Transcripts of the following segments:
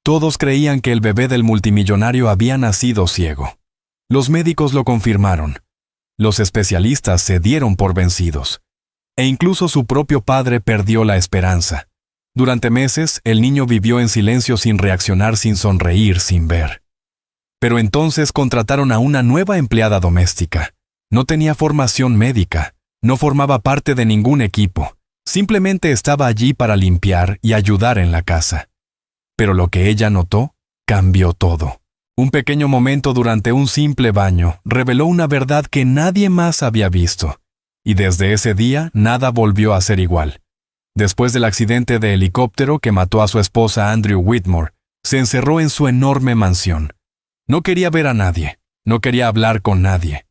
Todos creían que el bebé del multimillonario había nacido ciego. Los médicos lo confirmaron. Los especialistas se dieron por vencidos. E incluso su propio padre perdió la esperanza. Durante meses, el niño vivió en silencio sin reaccionar, sin sonreír, sin ver. Pero entonces contrataron a una nueva empleada doméstica. No tenía formación médica, no formaba parte de ningún equipo. Simplemente estaba allí para limpiar y ayudar en la casa. Pero lo que ella notó cambió todo. Un pequeño momento durante un simple baño reveló una verdad que nadie más había visto. Y desde ese día nada volvió a ser igual. Después del accidente de helicóptero que mató a su esposa Andrew Whitmore, se encerró en su enorme mansión. No quería ver a nadie, no quería hablar con nadie.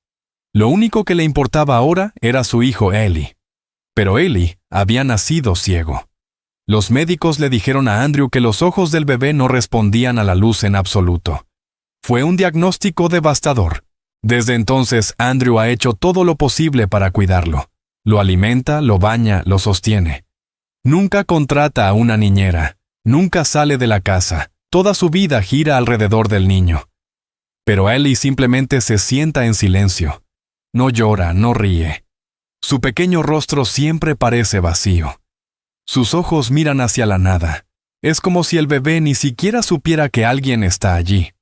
Lo único que le importaba ahora era su hijo Eli. Pero Eli había nacido ciego. Los médicos le dijeron a Andrew que los ojos del bebé no respondían a la luz en absoluto. Fue un diagnóstico devastador. Desde entonces, Andrew ha hecho todo lo posible para cuidarlo. Lo alimenta, lo baña, lo sostiene. Nunca contrata a una niñera. Nunca sale de la casa. Toda su vida gira alrededor del niño. Pero Eli simplemente se sienta en silencio. No llora, no ríe. Su pequeño rostro siempre parece vacío. Sus ojos miran hacia la nada. Es como si el bebé ni siquiera supiera que alguien está allí.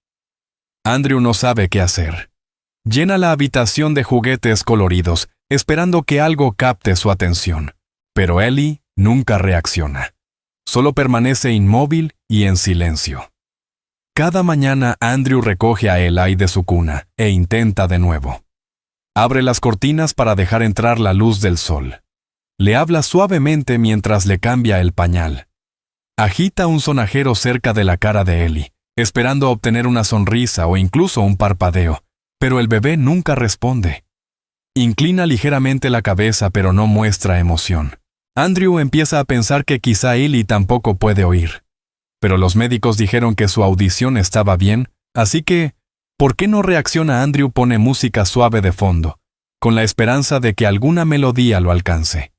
Andrew no sabe qué hacer. Llena la habitación de juguetes coloridos, esperando que algo capte su atención. Pero Eli nunca reacciona. Solo permanece inmóvil y en silencio. Cada mañana Andrew recoge a Eli de su cuna e intenta de nuevo. Abre las cortinas para dejar entrar la luz del sol. Le habla suavemente mientras le cambia el pañal. Agita un sonajero cerca de la cara de Eli, esperando obtener una sonrisa o incluso un parpadeo, pero el bebé nunca responde. Inclina ligeramente la cabeza pero no muestra emoción. Andrew empieza a pensar que quizá Eli tampoco puede oír. Pero los médicos dijeron que su audición estaba bien, así que, ¿por qué no reacciona? Andrew pone música suave de fondo, con la esperanza de que alguna melodía lo alcance.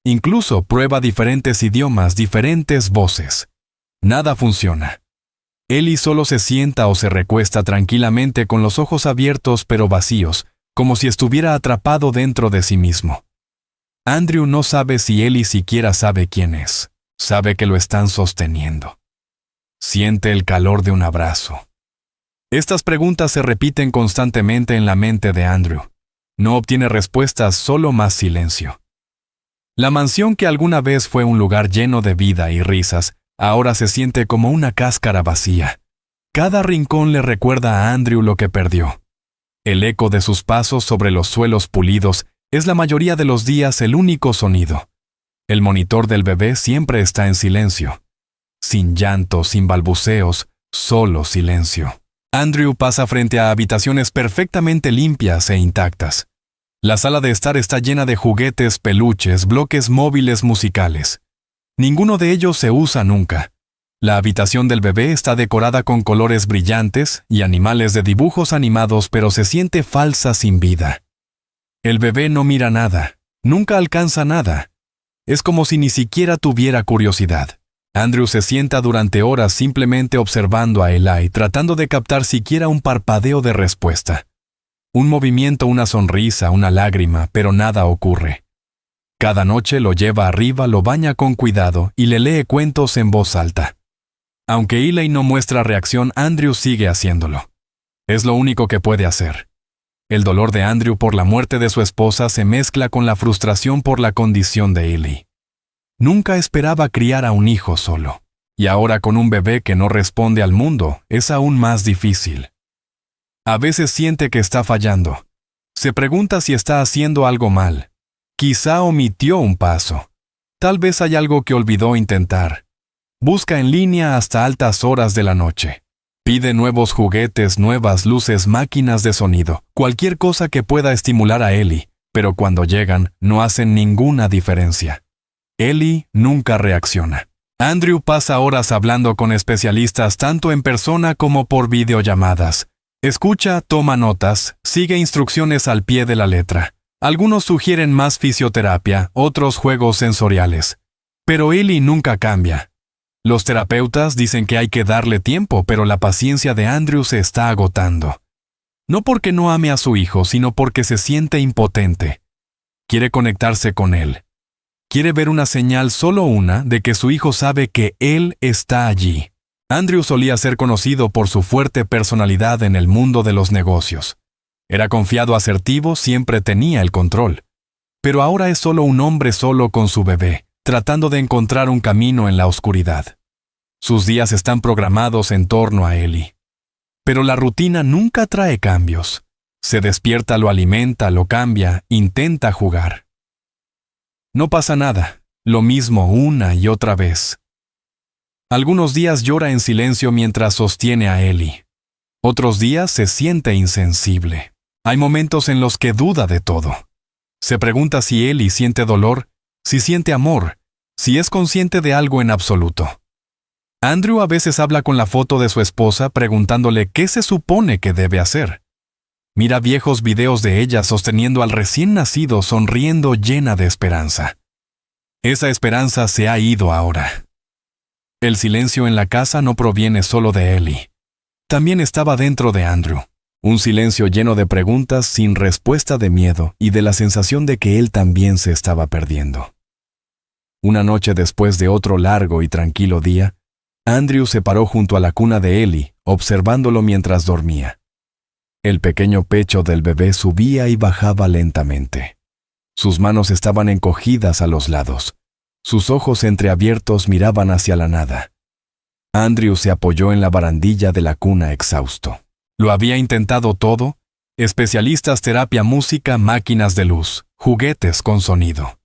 Incluso prueba diferentes idiomas, diferentes voces. Nada funciona. Eli solo se sienta o se recuesta tranquilamente con los ojos abiertos pero vacíos, como si estuviera atrapado dentro de sí mismo. Andrew no sabe si Eli siquiera sabe quién es. Sabe que lo están sosteniendo. Siente el calor de un abrazo. Estas preguntas se repiten constantemente en la mente de Andrew. No obtiene respuestas, solo más silencio. La mansión que alguna vez fue un lugar lleno de vida y risas, ahora se siente como una cáscara vacía. Cada rincón le recuerda a Andrew lo que perdió. El eco de sus pasos sobre los suelos pulidos es la mayoría de los días el único sonido. El monitor del bebé siempre está en silencio. Sin llanto, sin balbuceos, solo silencio. Andrew pasa frente a habitaciones perfectamente limpias e intactas. La sala de estar está llena de juguetes, peluches, bloques móviles musicales. Ninguno de ellos se usa nunca. La habitación del bebé está decorada con colores brillantes y animales de dibujos animados, pero se siente falsa, sin vida. El bebé no mira nada, nunca alcanza nada. Es como si ni siquiera tuviera curiosidad. Andrew se sienta durante horas simplemente observando a Eli, tratando de captar siquiera un parpadeo de respuesta. Un movimiento, una sonrisa, una lágrima, pero nada ocurre. Cada noche lo lleva arriba, lo baña con cuidado y le lee cuentos en voz alta. Aunque Eli no muestra reacción, Andrew sigue haciéndolo. Es lo único que puede hacer. El dolor de Andrew por la muerte de su esposa se mezcla con la frustración por la condición de Eli. Nunca esperaba criar a un hijo solo, y ahora con un bebé que no responde al mundo, es aún más difícil. A veces siente que está fallando. Se pregunta si está haciendo algo mal. Quizá omitió un paso. Tal vez hay algo que olvidó intentar. Busca en línea hasta altas horas de la noche. Pide nuevos juguetes, nuevas luces, máquinas de sonido, cualquier cosa que pueda estimular a Eli, pero cuando llegan no hacen ninguna diferencia. Eli nunca reacciona. Andrew pasa horas hablando con especialistas tanto en persona como por videollamadas. Escucha, toma notas, sigue instrucciones al pie de la letra. Algunos sugieren más fisioterapia, otros juegos sensoriales. Pero Eli nunca cambia. Los terapeutas dicen que hay que darle tiempo, pero la paciencia de Andrew se está agotando. No porque no ame a su hijo, sino porque se siente impotente. Quiere conectarse con él. Quiere ver una señal, solo una, de que su hijo sabe que él está allí. Andrew solía ser conocido por su fuerte personalidad en el mundo de los negocios. Era confiado, asertivo, siempre tenía el control. Pero ahora es solo un hombre solo con su bebé, tratando de encontrar un camino en la oscuridad. Sus días están programados en torno a Ellie. Pero la rutina nunca trae cambios. Se despierta, lo alimenta, lo cambia, intenta jugar. No pasa nada, lo mismo una y otra vez. Algunos días llora en silencio mientras sostiene a Ellie. Otros días se siente insensible. Hay momentos en los que duda de todo. Se pregunta si Ellie siente dolor, si siente amor, si es consciente de algo en absoluto. Andrew a veces habla con la foto de su esposa preguntándole qué se supone que debe hacer. Mira viejos videos de ella sosteniendo al recién nacido, sonriendo, llena de esperanza. Esa esperanza se ha ido ahora. El silencio en la casa no proviene solo de Ellie. También estaba dentro de Andrew. Un silencio lleno de preguntas sin respuesta, de miedo y de la sensación de que él también se estaba perdiendo. Una noche después de otro largo y tranquilo día, Andrew se paró junto a la cuna de Ellie, observándolo mientras dormía. El pequeño pecho del bebé subía y bajaba lentamente. Sus manos estaban encogidas a los lados. Sus ojos entreabiertos miraban hacia la nada. Andrew se apoyó en la barandilla de la cuna exhausto. Lo había intentado todo: especialistas, terapia, música, máquinas de luz, juguetes con sonido.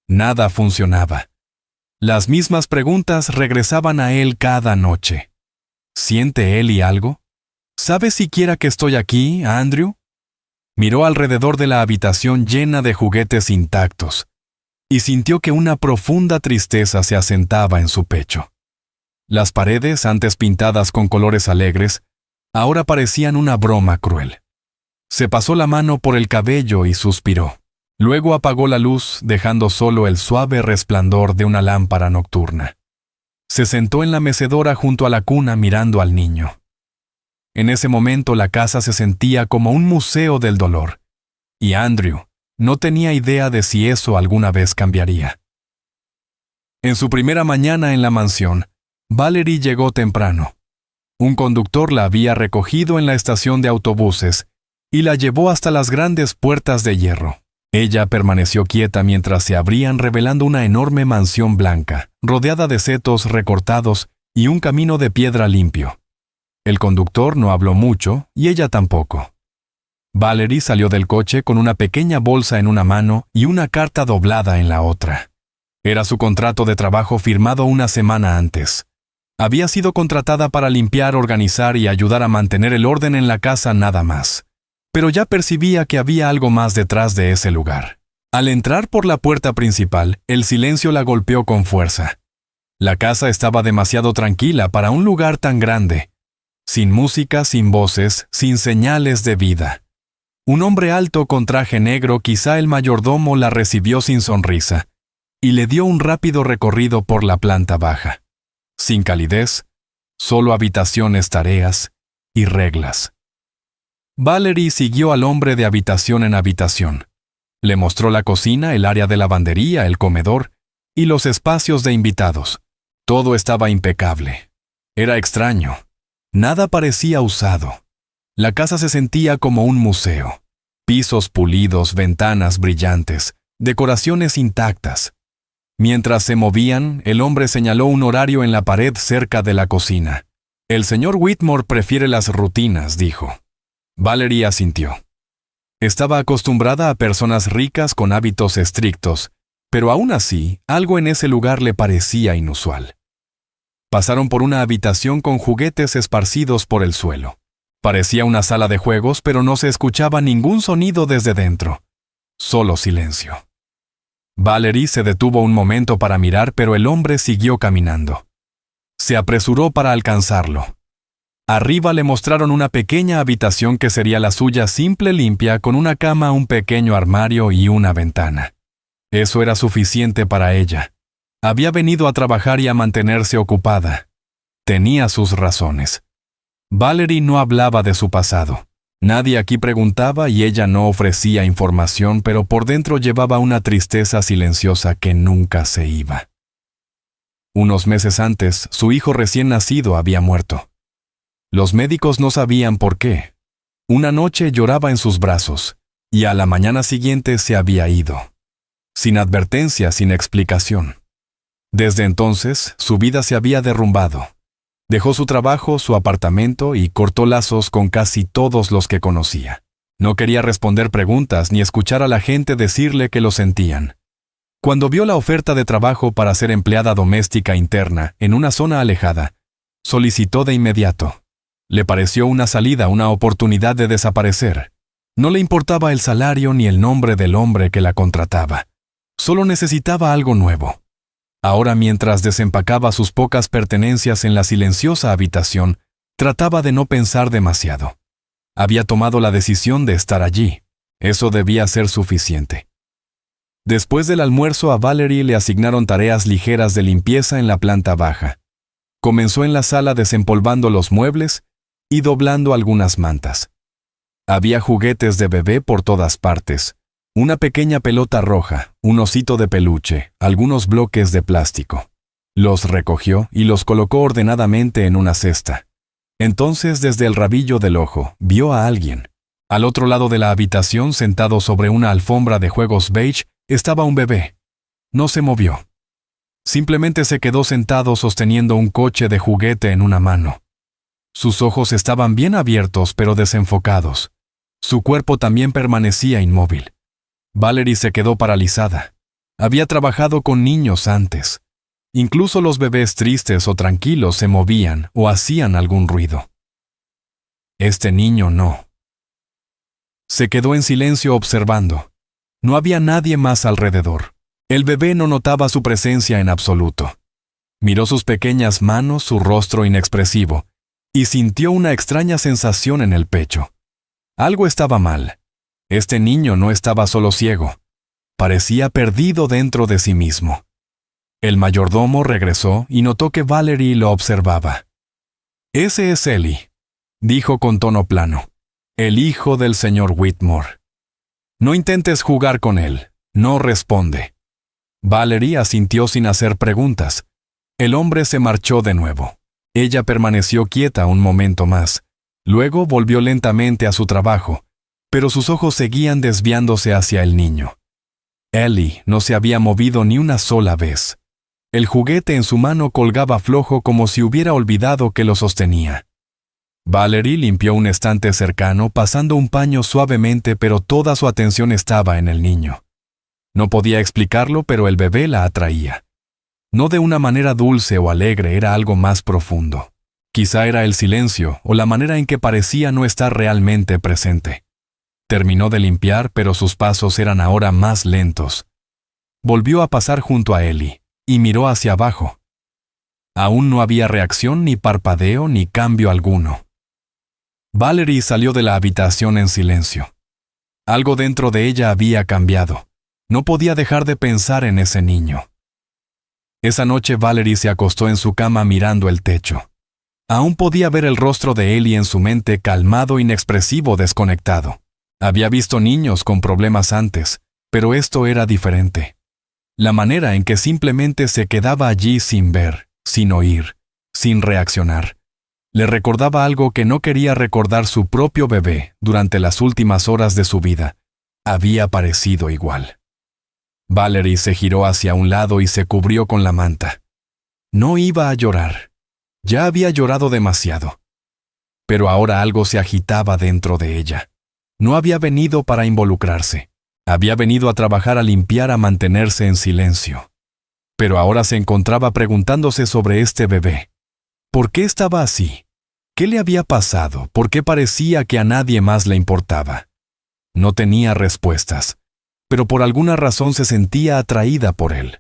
Nada funcionaba. Las mismas preguntas regresaban a él cada noche. ¿Siente Ellie algo? ¿Sabe siquiera que estoy aquí, Andrew? Miró alrededor de la habitación llena de juguetes intactos y sintió que una profunda tristeza se asentaba en su pecho. Las paredes, antes pintadas con colores alegres, ahora parecían una broma cruel. Se pasó la mano por el cabello y suspiró. Luego apagó la luz, dejando solo el suave resplandor de una lámpara nocturna. Se sentó en la mecedora junto a la cuna mirando al niño. En ese momento la casa se sentía como un museo del dolor, y Andrew no tenía idea de si eso alguna vez cambiaría. En su primera mañana en la mansión, Valerie llegó temprano. Un conductor la había recogido en la estación de autobuses y la llevó hasta las grandes puertas de hierro. Ella permaneció quieta mientras se abrían, revelando una enorme mansión blanca, rodeada de setos recortados y un camino de piedra limpio. El conductor no habló mucho y ella tampoco. Valerie salió del coche con una pequeña bolsa en una mano y una carta doblada en la otra. Era su contrato de trabajo firmado una semana antes. Había sido contratada para limpiar, organizar y ayudar a mantener el orden en la casa, nada más. Pero ya percibía que había algo más detrás de ese lugar. Al entrar por la puerta principal, el silencio la golpeó con fuerza. La casa estaba demasiado tranquila para un lugar tan grande. Sin música, sin voces, sin señales de vida. Un hombre alto con traje negro, quizá el mayordomo, la recibió sin sonrisa y le dio un rápido recorrido por la planta baja. Sin calidez, solo habitaciones, tareas y reglas. Valerie siguió al hombre de habitación en habitación. Le mostró la cocina, el área de lavandería, el comedor y los espacios de invitados. Todo estaba impecable. Era extraño. Nada parecía usado. La casa se sentía como un museo. Pisos pulidos, ventanas brillantes, decoraciones intactas. Mientras se movían, el hombre señaló un horario en la pared cerca de la cocina. El señor Whitmore prefiere las rutinas, dijo. Valerie asintió. Estaba acostumbrada a personas ricas con hábitos estrictos, pero aún así, algo en ese lugar le parecía inusual. Pasaron por una habitación con juguetes esparcidos por el suelo. Parecía una sala de juegos, pero no se escuchaba ningún sonido desde dentro. Solo silencio. Valerie se detuvo un momento para mirar, pero el hombre siguió caminando. Se apresuró para alcanzarlo. Arriba le mostraron una pequeña habitación que sería la suya, simple, limpia, con una cama, un pequeño armario y una ventana. Eso era suficiente para ella. Había venido a trabajar y a mantenerse ocupada. Tenía sus razones. Valerie no hablaba de su pasado. Nadie aquí preguntaba y ella no ofrecía información, pero por dentro llevaba una tristeza silenciosa que nunca se iba. Unos meses antes, su hijo recién nacido había muerto. Los médicos no sabían por qué. Una noche lloraba en sus brazos, y a la mañana siguiente se había ido. Sin advertencia, sin explicación. Desde entonces, su vida se había derrumbado. Dejó su trabajo, su apartamento y cortó lazos con casi todos los que conocía. No quería responder preguntas ni escuchar a la gente decirle que lo sentían. Cuando vio la oferta de trabajo para ser empleada doméstica interna en una zona alejada, solicitó de inmediato. Le pareció una salida, una oportunidad de desaparecer. No le importaba el salario ni el nombre del hombre que la contrataba. Solo necesitaba algo nuevo. Ahora, mientras desempacaba sus pocas pertenencias en la silenciosa habitación, trataba de no pensar demasiado. Había tomado la decisión de estar allí. Eso debía ser suficiente. Después del almuerzo, a Valerie le asignaron tareas ligeras de limpieza en la planta baja. Comenzó en la sala desempolvando los muebles y doblando algunas mantas. Había juguetes de bebé por todas partes. Una pequeña pelota roja, un osito de peluche, algunos bloques de plástico. Los recogió y los colocó ordenadamente en una cesta. Entonces, desde el rabillo del ojo, vio a alguien. Al otro lado de la habitación, sentado sobre una alfombra de juegos beige, estaba un bebé. No se movió. Simplemente se quedó sentado sosteniendo un coche de juguete en una mano. Sus ojos estaban bien abiertos pero desenfocados. Su cuerpo también permanecía inmóvil. Valerie se quedó paralizada. Había trabajado con niños antes. Incluso los bebés tristes o tranquilos se movían o hacían algún ruido. Este niño no. Se quedó en silencio observando. No había nadie más alrededor. El bebé no notaba su presencia en absoluto. Miró sus pequeñas manos, su rostro inexpresivo, y sintió una extraña sensación en el pecho. Algo estaba mal. Este niño no estaba solo ciego. Parecía perdido dentro de sí mismo. El mayordomo regresó y notó que Valerie lo observaba. «Ese es Ellie», dijo con tono plano. «El hijo del señor Whitmore. No intentes jugar con él. No responde». Valerie asintió sin hacer preguntas. El hombre se marchó de nuevo. Ella permaneció quieta un momento más. Luego volvió lentamente a su trabajo, pero sus ojos seguían desviándose hacia el niño. Ellie no se había movido ni una sola vez. El juguete en su mano colgaba flojo como si hubiera olvidado que lo sostenía. Valerie limpió un estante cercano pasando un paño suavemente, pero toda su atención estaba en el niño. No podía explicarlo, pero el bebé la atraía. No de una manera dulce o alegre, era algo más profundo. Quizá era el silencio o la manera en que parecía no estar realmente presente. Terminó de limpiar, pero sus pasos eran ahora más lentos. Volvió a pasar junto a Ellie y miró hacia abajo. Aún no había reacción, ni parpadeo, ni cambio alguno. Valerie salió de la habitación en silencio. Algo dentro de ella había cambiado. No podía dejar de pensar en ese niño. Esa noche Valerie se acostó en su cama mirando el techo. Aún podía ver el rostro de Ellie en su mente, calmado, inexpresivo, desconectado. Había visto niños con problemas antes, pero esto era diferente. La manera en que simplemente se quedaba allí sin ver, sin oír, sin reaccionar. Le recordaba algo que no quería recordar: su propio bebé, durante las últimas horas de su vida, había parecido igual. Valerie se giró hacia un lado y se cubrió con la manta. No iba a llorar. Ya había llorado demasiado. Pero ahora algo se agitaba dentro de ella. No había venido para involucrarse. Había venido a trabajar, a limpiar, a mantenerse en silencio. Pero ahora se encontraba preguntándose sobre este bebé. ¿Por qué estaba así? ¿Qué le había pasado? ¿Por qué parecía que a nadie más le importaba? No tenía respuestas, pero por alguna razón se sentía atraída por él.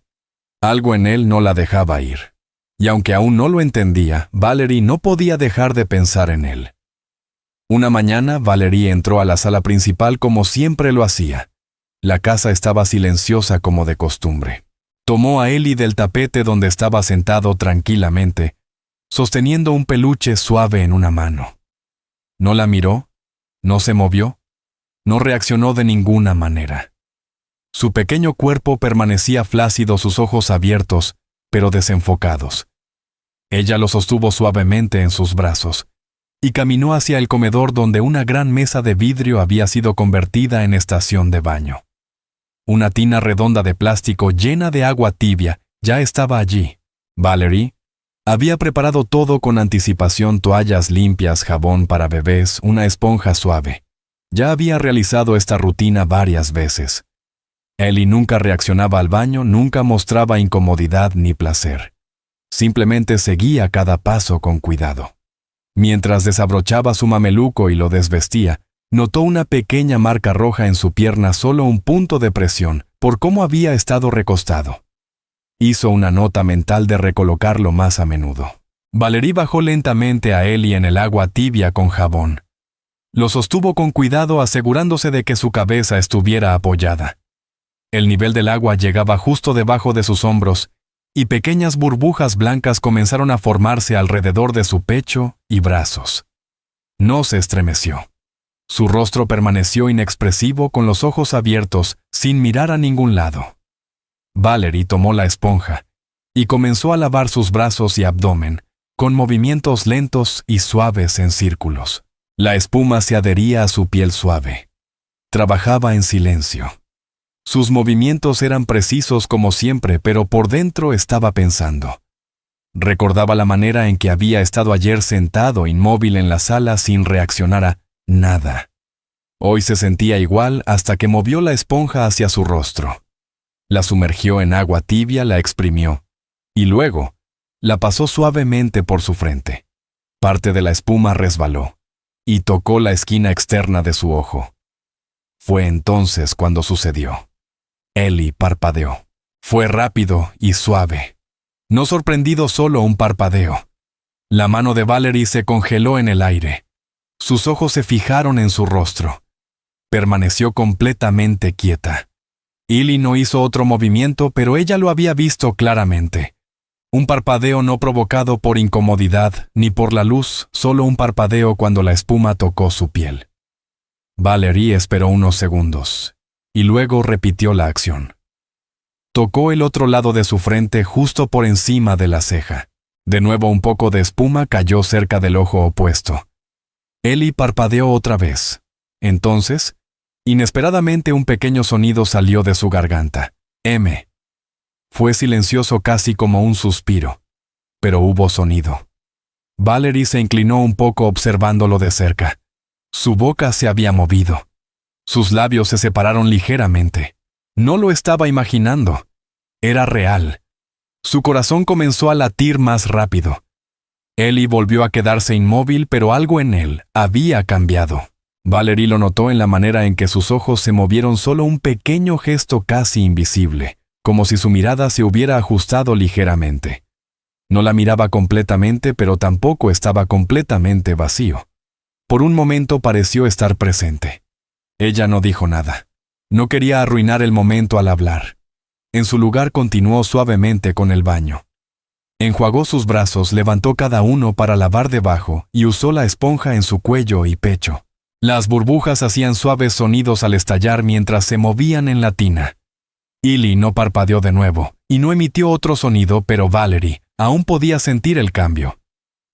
Algo en él no la dejaba ir. Y aunque aún no lo entendía, Valerie no podía dejar de pensar en él. Una mañana, Valerie entró a la sala principal como siempre lo hacía. La casa estaba silenciosa como de costumbre. Tomó a Ellie del tapete donde estaba sentado tranquilamente, sosteniendo un peluche suave en una mano. No la miró, no se movió, no reaccionó de ninguna manera. Su pequeño cuerpo permanecía flácido, sus ojos abiertos, pero desenfocados. Ella lo sostuvo suavemente en sus brazos y caminó hacia el comedor donde una gran mesa de vidrio había sido convertida en estación de baño. Una tina redonda de plástico llena de agua tibia ya estaba allí. Valerie había preparado todo con anticipación: toallas limpias, jabón para bebés, una esponja suave. Ya había realizado esta rutina varias veces. Ellie nunca reaccionaba al baño, nunca mostraba incomodidad ni placer. Simplemente seguía cada paso con cuidado. Mientras desabrochaba su mameluco y lo desvestía, notó una pequeña marca roja en su pierna, solo un punto de presión, por cómo había estado recostado. Hizo una nota mental de recolocarlo más a menudo. Valerie bajó lentamente a Ellie en el agua tibia con jabón. Lo sostuvo con cuidado, asegurándose de que su cabeza estuviera apoyada. El nivel del agua llegaba justo debajo de sus hombros, y pequeñas burbujas blancas comenzaron a formarse alrededor de su pecho y brazos. No se estremeció. Su rostro permaneció inexpresivo, con los ojos abiertos, sin mirar a ningún lado. Valerie tomó la esponja y comenzó a lavar sus brazos y abdomen, con movimientos lentos y suaves en círculos. La espuma se adhería a su piel suave. Trabajaba en silencio. Sus movimientos eran precisos como siempre, pero por dentro estaba pensando. Recordaba la manera en que había estado ayer sentado inmóvil en la sala sin reaccionar a nada. Hoy se sentía igual hasta que movió la esponja hacia su rostro. La sumergió en agua tibia, la exprimió, y luego la pasó suavemente por su frente. Parte de la espuma resbaló y tocó la esquina externa de su ojo. Fue entonces cuando sucedió. Ellie parpadeó. Fue rápido y suave. No sorprendido, solo un parpadeo. La mano de Valerie se congeló en el aire. Sus ojos se fijaron en su rostro. Permaneció completamente quieta. Ellie no hizo otro movimiento, pero ella lo había visto claramente. Un parpadeo no provocado por incomodidad ni por la luz, solo un parpadeo cuando la espuma tocó su piel. Valerie esperó unos segundos y luego repitió la acción. Tocó el otro lado de su frente, justo por encima de la ceja. De nuevo un poco de espuma cayó cerca del ojo opuesto. Ellie parpadeó otra vez. Entonces, inesperadamente, un pequeño sonido salió de su garganta. M. Fue silencioso, casi como un suspiro, pero hubo sonido. Valerie se inclinó un poco observándolo de cerca. Su boca se había movido. Sus labios se separaron ligeramente. No lo estaba imaginando. Era real. Su corazón comenzó a latir más rápido. Ellie volvió a quedarse inmóvil, pero algo en él había cambiado. Valerie lo notó en la manera en que sus ojos se movieron, solo un pequeño gesto casi invisible, como si su mirada se hubiera ajustado ligeramente. No la miraba completamente, pero tampoco estaba completamente vacío. Por un momento pareció estar presente. Ella no dijo nada. No quería arruinar el momento al hablar. En su lugar continuó suavemente con el baño. Enjuagó sus brazos, levantó cada uno para lavar debajo y usó la esponja en su cuello y pecho. Las burbujas hacían suaves sonidos al estallar mientras se movían en la tina. Ellie no parpadeó de nuevo y no emitió otro sonido, pero Valerie aún podía sentir el cambio.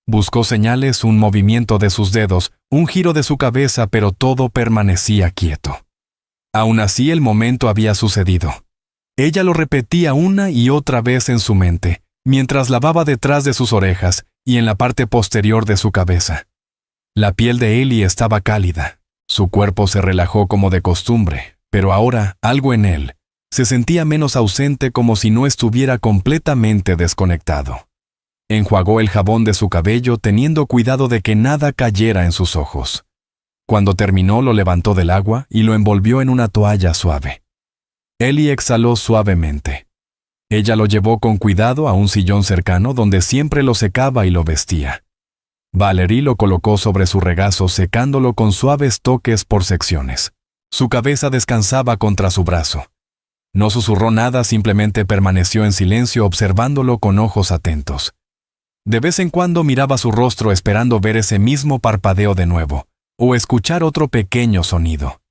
Buscó señales, un movimiento de sus dedos, un giro de su cabeza, pero todo permanecía quieto. Aún así, el momento había sucedido. Ella lo repetía una y otra vez en su mente, mientras lavaba detrás de sus orejas y en la parte posterior de su cabeza. La piel de Ellie estaba cálida. Su cuerpo se relajó como de costumbre, pero ahora algo en él se sentía menos ausente, como si no estuviera completamente desconectado. Enjuagó el jabón de su cabello, teniendo cuidado de que nada cayera en sus ojos. Cuando terminó, lo levantó del agua y lo envolvió en una toalla suave. Ellie exhaló suavemente. Ella lo llevó con cuidado a un sillón cercano donde siempre lo secaba y lo vestía. Valerie lo colocó sobre su regazo, secándolo con suaves toques por secciones. Su cabeza descansaba contra su brazo. No susurró nada, simplemente permaneció en silencio observándolo con ojos atentos. De vez en cuando miraba su rostro esperando ver ese mismo parpadeo de nuevo, o escuchar otro pequeño sonido.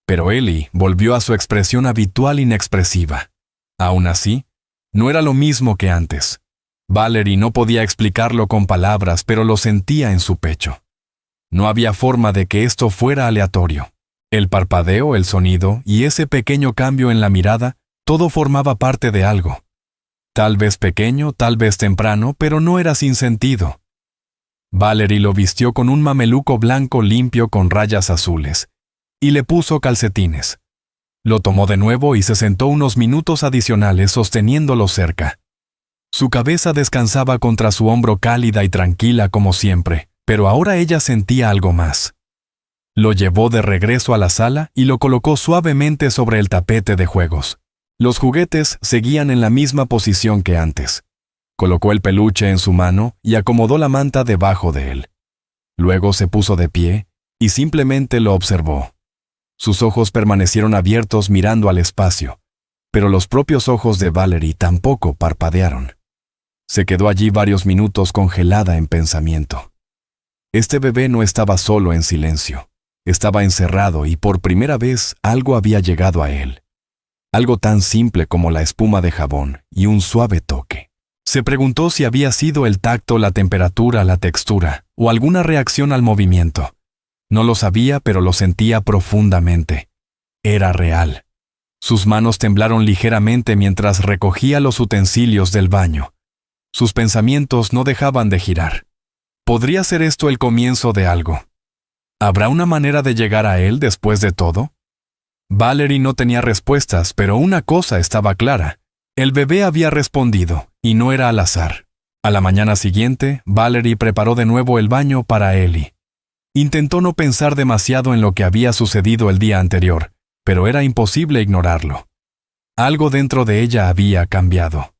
Pero Ellie volvió a su expresión habitual inexpresiva. Aún así, no era lo mismo que antes. Valerie no podía explicarlo con palabras, pero lo sentía en su pecho. No había forma de que esto fuera aleatorio. El parpadeo, el sonido y ese pequeño cambio en la mirada, todo formaba parte de algo. Tal vez pequeño, tal vez temprano, pero no era sin sentido. Valerie lo vistió con un mameluco blanco limpio con rayas azules, y le puso calcetines. Lo tomó de nuevo y se sentó unos minutos adicionales sosteniéndolo cerca. Su cabeza descansaba contra su hombro cálida y tranquila como siempre, pero ahora ella sentía algo más. Lo llevó de regreso a la sala y lo colocó suavemente sobre el tapete de juegos. Los juguetes seguían en la misma posición que antes. Colocó el peluche en su mano y acomodó la manta debajo de él. Luego se puso de pie y simplemente lo observó. Sus ojos permanecieron abiertos mirando al espacio, pero los propios ojos de Valerie tampoco parpadearon. Se quedó allí varios minutos congelada en pensamiento. Este bebé no estaba solo en silencio. Estaba encerrado y por primera vez algo había llegado a él. Algo tan simple como la espuma de jabón y un suave toque. Se preguntó si había sido el tacto, la temperatura, la textura o alguna reacción al movimiento. No lo sabía, pero lo sentía profundamente. Era real. Sus manos temblaron ligeramente mientras recogía los utensilios del baño. Sus pensamientos no dejaban de girar. ¿Podría ser esto el comienzo de algo? ¿Habrá una manera de llegar a él después de todo? Valerie no tenía respuestas, pero una cosa estaba clara. El bebé había respondido, y no era al azar. A la mañana siguiente, Valerie preparó de nuevo el baño para Ellie. Intentó no pensar demasiado en lo que había sucedido el día anterior, pero era imposible ignorarlo. Algo dentro de ella había cambiado.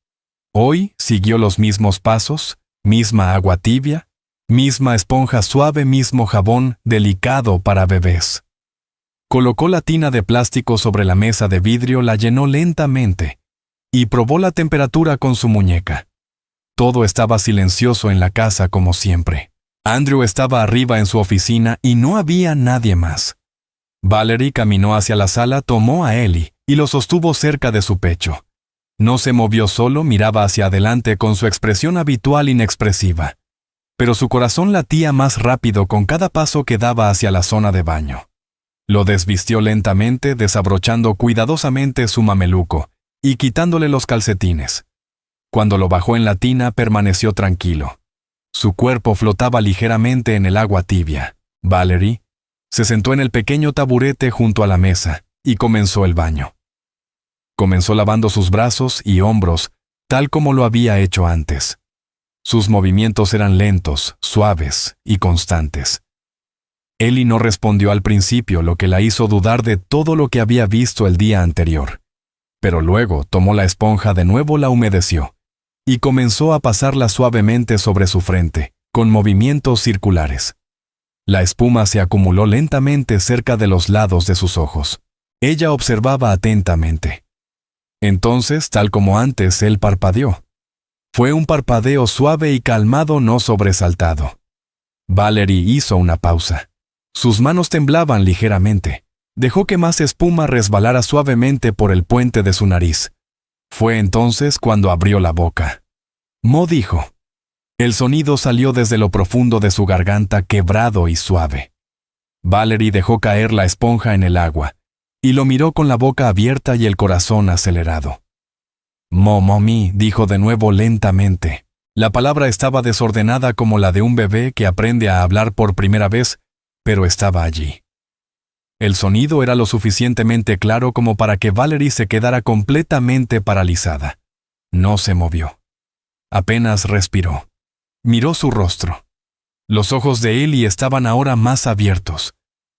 Hoy siguió los mismos pasos, misma agua tibia, misma esponja suave, mismo jabón delicado para bebés. Colocó la tina de plástico sobre la mesa de vidrio, la llenó lentamente y probó la temperatura con su muñeca. Todo estaba silencioso en la casa como siempre. Andrew estaba arriba en su oficina y no había nadie más. Valerie caminó hacia la sala, tomó a Ellie y lo sostuvo cerca de su pecho. No se movió, solo miraba hacia adelante con su expresión habitual inexpresiva. Pero su corazón latía más rápido con cada paso que daba hacia la zona de baño. Lo desvistió lentamente, desabrochando cuidadosamente su mameluco y quitándole los calcetines. Cuando lo bajó en la tina, permaneció tranquilo. Su cuerpo flotaba ligeramente en el agua tibia. Valerie se sentó en el pequeño taburete junto a la mesa y comenzó el baño. Comenzó lavando sus brazos y hombros, tal como lo había hecho antes. Sus movimientos eran lentos, suaves y constantes. Ellie no respondió al principio, lo que la hizo dudar de todo lo que había visto el día anterior. Pero luego tomó la esponja de nuevo, la humedeció y comenzó a pasarla suavemente sobre su frente, con movimientos circulares. La espuma se acumuló lentamente cerca de los lados de sus ojos. Ella observaba atentamente. Entonces, tal como antes, él parpadeó. Fue un parpadeo suave y calmado, no sobresaltado. Valerie hizo una pausa. Sus manos temblaban ligeramente. Dejó que más espuma resbalara suavemente por el puente de su nariz. Fue entonces cuando abrió la boca. Mo dijo. El sonido salió desde lo profundo de su garganta, quebrado y suave. Valerie dejó caer la esponja en el agua y lo miró con la boca abierta y el corazón acelerado. Mommy, dijo de nuevo lentamente. La palabra estaba desordenada como la de un bebé que aprende a hablar por primera vez, pero estaba allí. El sonido era lo suficientemente claro como para que Valerie se quedara completamente paralizada. No se movió. Apenas respiró. Miró su rostro. Los ojos de Ellie estaban ahora más abiertos.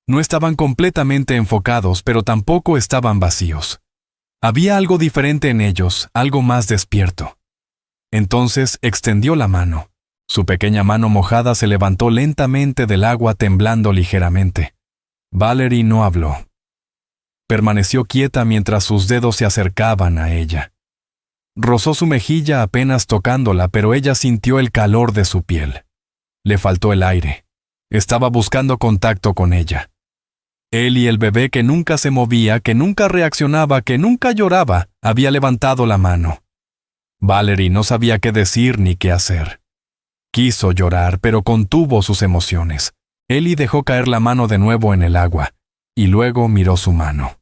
No estaban completamente enfocados, pero tampoco estaban vacíos. Había algo diferente en ellos, algo más despierto. Entonces extendió la mano. Su pequeña mano mojada se levantó lentamente del agua, temblando ligeramente. Valerie no habló. Permaneció quieta mientras sus dedos se acercaban a ella. Rozó su mejilla apenas tocándola, pero ella sintió el calor de su piel. Le faltó el aire. Estaba buscando contacto con ella. Él y el bebé, que nunca se movía, que nunca reaccionaba, que nunca lloraba, había levantado la mano. Valerie no sabía qué decir ni qué hacer. Quiso llorar, pero contuvo sus emociones. Ellie dejó caer la mano de nuevo en el agua, y luego miró su mano.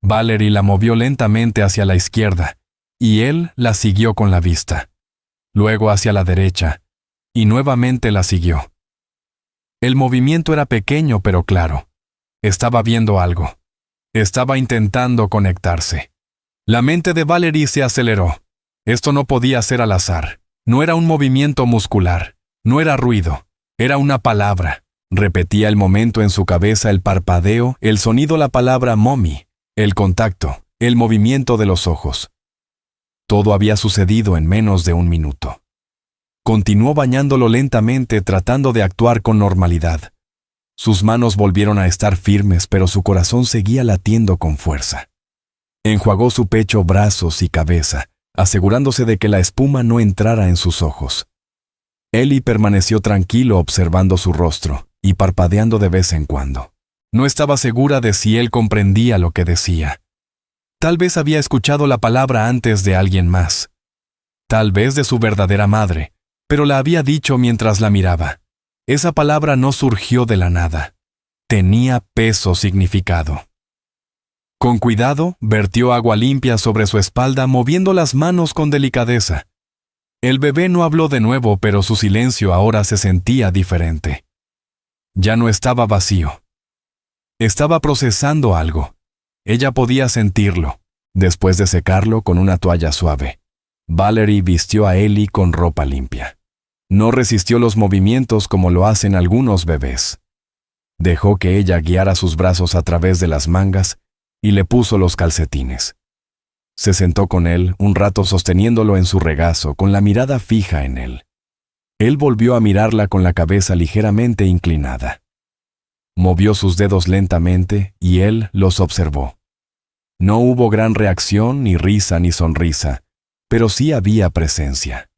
Valerie la movió lentamente hacia la izquierda, y él la siguió con la vista. Luego hacia la derecha, y nuevamente la siguió. El movimiento era pequeño pero claro. Estaba viendo algo. Estaba intentando conectarse. La mente de Valerie se aceleró. Esto no podía ser al azar. No era un movimiento muscular. No era ruido. Era una palabra. Repetía el momento en su cabeza, el parpadeo, el sonido, la palabra mommy, el contacto, el movimiento de los ojos. Todo había sucedido en menos de un minuto. Continuó bañándolo lentamente, tratando de actuar con normalidad. Sus manos volvieron a estar firmes, pero su corazón seguía latiendo con fuerza. Enjuagó su pecho, brazos y cabeza, asegurándose de que la espuma no entrara en sus ojos. Ellie permaneció tranquilo observando su rostro y parpadeando de vez en cuando. No estaba segura de si él comprendía lo que decía. Tal vez había escuchado la palabra antes de alguien más. Tal vez de su verdadera madre, pero la había dicho mientras la miraba. Esa palabra no surgió de la nada. Tenía peso, significado. Con cuidado, vertió agua limpia sobre su espalda, moviendo las manos con delicadeza. El bebé no habló de nuevo, pero su silencio ahora se sentía diferente. Ya no estaba vacío. Estaba procesando algo. Ella podía sentirlo. Después de secarlo con una toalla suave, Valerie vistió a Ellie con ropa limpia. No resistió los movimientos como lo hacen algunos bebés. Dejó que ella guiara sus brazos a través de las mangas y le puso los calcetines. Se sentó con él un rato sosteniéndolo en su regazo, con la mirada fija en él. Él volvió a mirarla con la cabeza ligeramente inclinada. Movió sus dedos lentamente y él los observó. No hubo gran reacción, ni risa, ni sonrisa, pero sí había presencia.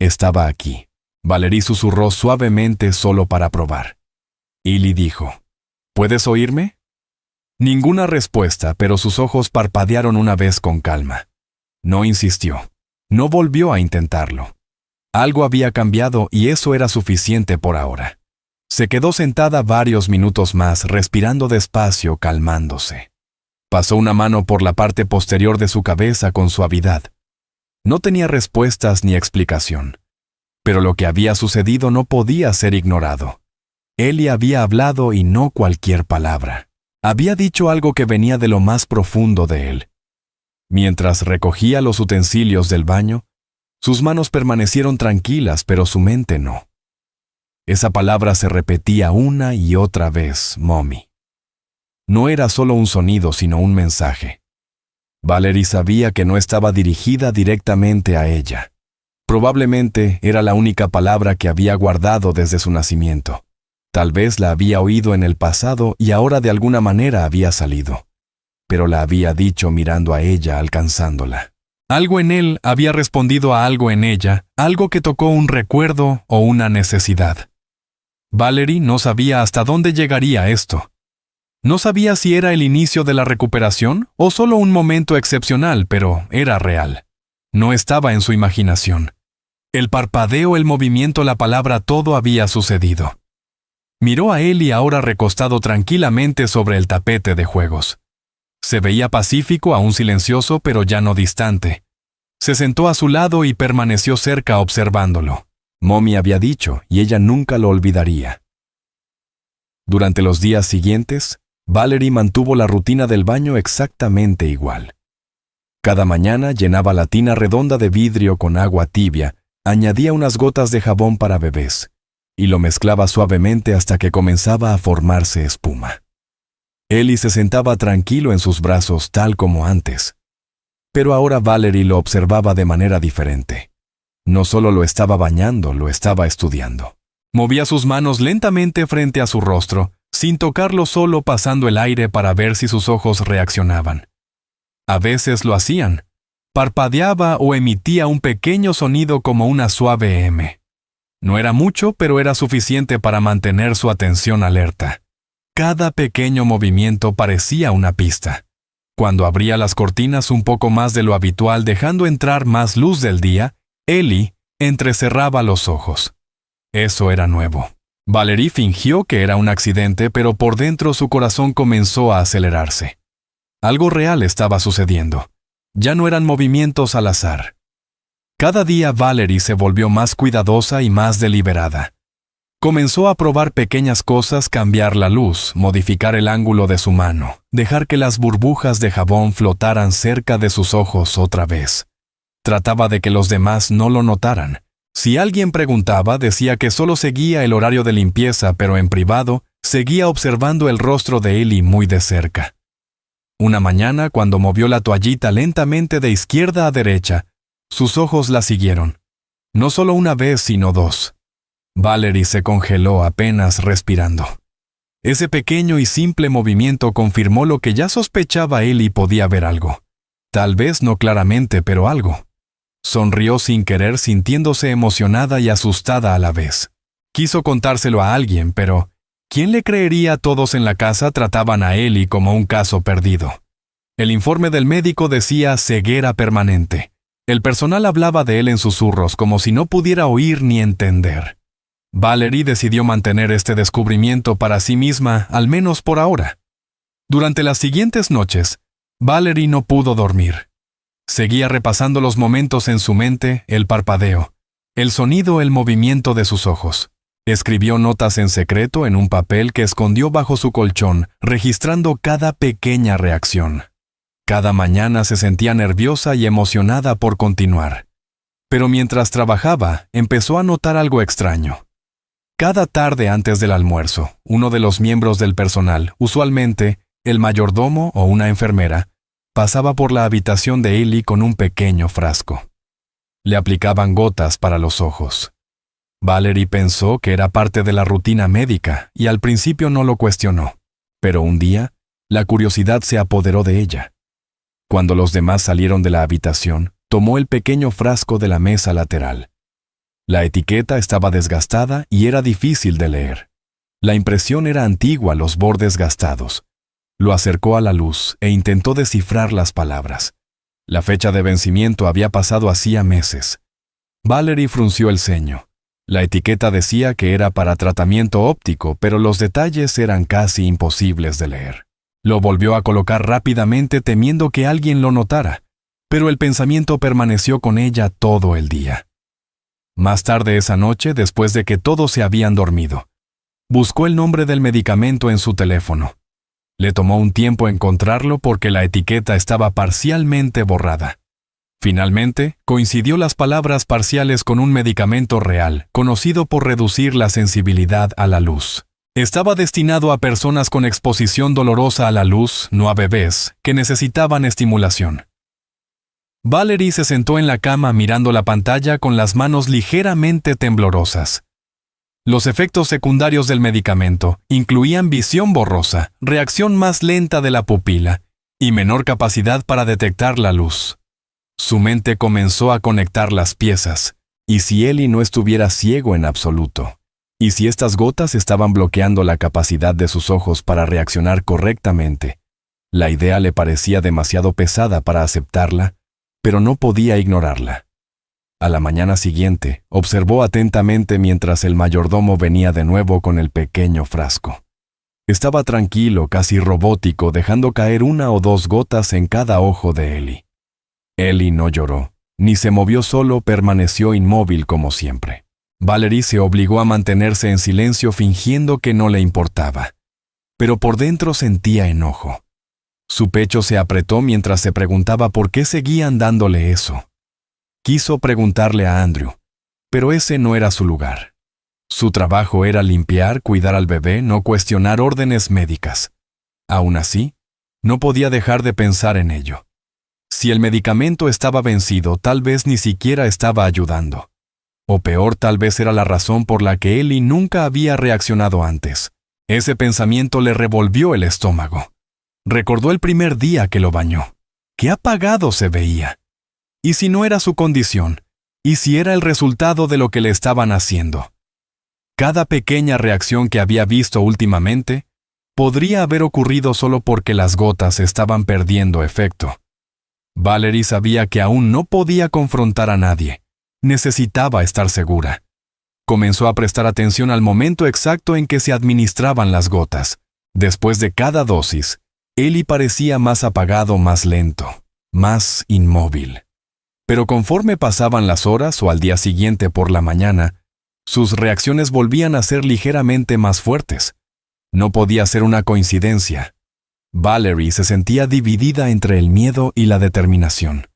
Estaba aquí. Valerie susurró suavemente solo para probar. Ellie dijo, ¿puedes oírme? Ninguna respuesta, pero sus ojos parpadearon una vez con calma. No insistió. No volvió a intentarlo. Algo había cambiado y eso era suficiente por ahora. Se quedó sentada varios minutos más, respirando despacio, calmándose. Pasó una mano por la parte posterior de su cabeza con suavidad. No tenía respuestas ni explicación. Pero lo que había sucedido no podía ser ignorado. Ellie había hablado y no cualquier palabra. Había dicho algo que venía de lo más profundo de él. Mientras recogía los utensilios del baño, sus manos permanecieron tranquilas, pero su mente no. Esa palabra se repetía una y otra vez, mommy. No era solo un sonido, sino un mensaje. Valerie sabía que no estaba dirigida directamente a ella. Probablemente era la única palabra que había guardado desde su nacimiento. Tal vez la había oído en el pasado y ahora de alguna manera había salido. Pero la había dicho mirando a ella, alcanzándola. Algo en él había respondido a algo en ella, algo que tocó un recuerdo o una necesidad. Valerie no sabía hasta dónde llegaría esto. No sabía si era el inicio de la recuperación o solo un momento excepcional, pero era real. No estaba en su imaginación. El parpadeo, el movimiento, la palabra, todo había sucedido. Miró a Ellie ahora recostado tranquilamente sobre el tapete de juegos. Se veía pacífico, aún silencioso, pero ya no distante. Se sentó a su lado y permaneció cerca observándolo. Mommy había dicho, y ella nunca lo olvidaría. Durante los días siguientes, Valerie mantuvo la rutina del baño exactamente igual. Cada mañana llenaba la tina redonda de vidrio con agua tibia, añadía unas gotas de jabón para bebés, y lo mezclaba suavemente hasta que comenzaba a formarse espuma. Ellie se sentaba tranquilo en sus brazos tal como antes. Pero ahora Valerie lo observaba de manera diferente. No solo lo estaba bañando, lo estaba estudiando. Movía sus manos lentamente frente a su rostro, sin tocarlo, solo pasando el aire para ver si sus ojos reaccionaban. A veces lo hacían. Parpadeaba o emitía un pequeño sonido como una suave M. No era mucho, pero era suficiente para mantener su atención alerta. Cada pequeño movimiento parecía una pista. Cuando abría las cortinas un poco más de lo habitual, dejando entrar más luz del día, Ellie entrecerraba los ojos. Eso era nuevo. Valerie fingió que era un accidente, pero por dentro su corazón comenzó a acelerarse. Algo real estaba sucediendo. Ya no eran movimientos al azar. Cada día Valerie se volvió más cuidadosa y más deliberada. Comenzó a probar pequeñas cosas: cambiar la luz, modificar el ángulo de su mano, dejar que las burbujas de jabón flotaran cerca de sus ojos otra vez. Trataba de que los demás no lo notaran. Si alguien preguntaba, decía que solo seguía el horario de limpieza, pero en privado seguía observando el rostro de Ellie muy de cerca. Una mañana, cuando movió la toallita lentamente de izquierda a derecha, sus ojos la siguieron. No solo una vez, sino dos. Valerie se congeló apenas respirando. Ese pequeño y simple movimiento confirmó lo que ya sospechaba: Ellie podía ver algo. Tal vez no claramente, pero algo. Sonrió sin querer, sintiéndose emocionada y asustada a la vez. Quiso contárselo a alguien, pero ¿quién le creería? Todos en la casa trataban a Ellie como un caso perdido. El informe del médico decía ceguera permanente. El personal hablaba de él en susurros, como si no pudiera oír ni entender. Valerie decidió mantener este descubrimiento para sí misma, al menos por ahora. Durante las siguientes noches, Valerie no pudo dormir. Seguía repasando los momentos en su mente: el parpadeo, el sonido, el movimiento de sus ojos. Escribió notas en secreto en un papel que escondió bajo su colchón, registrando cada pequeña reacción. Cada mañana se sentía nerviosa y emocionada por continuar. Pero mientras trabajaba, empezó a notar algo extraño. Cada tarde antes del almuerzo, uno de los miembros del personal, usualmente el mayordomo o una enfermera, pasaba por la habitación de Ellie con un pequeño frasco. Le aplicaban gotas para los ojos. Valerie pensó que era parte de la rutina médica y al principio no lo cuestionó. Pero un día, la curiosidad se apoderó de ella. Cuando los demás salieron de la habitación, tomó el pequeño frasco de la mesa lateral. La etiqueta estaba desgastada y era difícil de leer. La impresión era antigua, los bordes gastados. Lo acercó a la luz e intentó descifrar las palabras. La fecha de vencimiento había pasado hacía meses. Valerie frunció el ceño. La etiqueta decía que era para tratamiento óptico, pero los detalles eran casi imposibles de leer. Lo volvió a colocar rápidamente, temiendo que alguien lo notara, pero el pensamiento permaneció con ella todo el día. Más tarde esa noche, después de que todos se habían dormido, buscó el nombre del medicamento en su teléfono. Le tomó un tiempo encontrarlo porque la etiqueta estaba parcialmente borrada. Finalmente, coincidió las palabras parciales con un medicamento real, conocido por reducir la sensibilidad a la luz. Estaba destinado a personas con exposición dolorosa a la luz, no a bebés, que necesitaban estimulación. Valerie se sentó en la cama mirando la pantalla con las manos ligeramente temblorosas. Los efectos secundarios del medicamento incluían visión borrosa, reacción más lenta de la pupila y menor capacidad para detectar la luz. Su mente comenzó a conectar las piezas. ¿Y si Ellie no estuviera ciego en absoluto? ¿Y si estas gotas estaban bloqueando la capacidad de sus ojos para reaccionar correctamente? La idea le parecía demasiado pesada para aceptarla, pero no podía ignorarla. A la mañana siguiente, observó atentamente mientras el mayordomo venía de nuevo con el pequeño frasco. Estaba tranquilo, casi robótico, dejando caer 1 o 2 gotas en cada ojo de Ellie. Ellie no lloró, ni se movió, solo permaneció inmóvil como siempre. Valerie se obligó a mantenerse en silencio, fingiendo que no le importaba. Pero por dentro sentía enojo. Su pecho se apretó mientras se preguntaba por qué seguían dándole eso. Quiso preguntarle a Andrew, pero ese no era su lugar. Su trabajo era limpiar, cuidar al bebé, no cuestionar órdenes médicas. Aún así, no podía dejar de pensar en ello. Si el medicamento estaba vencido, tal vez ni siquiera estaba ayudando. O peor, tal vez era la razón por la que Ellie nunca había reaccionado antes. Ese pensamiento le revolvió el estómago. Recordó el primer día que lo bañó. ¡Qué apagado se veía! ¿Y si no era su condición? ¿Y si era el resultado de lo que le estaban haciendo? Cada pequeña reacción que había visto últimamente podría haber ocurrido solo porque las gotas estaban perdiendo efecto. Valerie sabía que aún no podía confrontar a nadie. Necesitaba estar segura. Comenzó a prestar atención al momento exacto en que se administraban las gotas. Después de cada dosis, Ellie parecía más apagado, más lento, más inmóvil. Pero conforme pasaban las horas o al día siguiente por la mañana, sus reacciones volvían a ser ligeramente más fuertes. No podía ser una coincidencia. Valerie se sentía dividida entre el miedo y la determinación.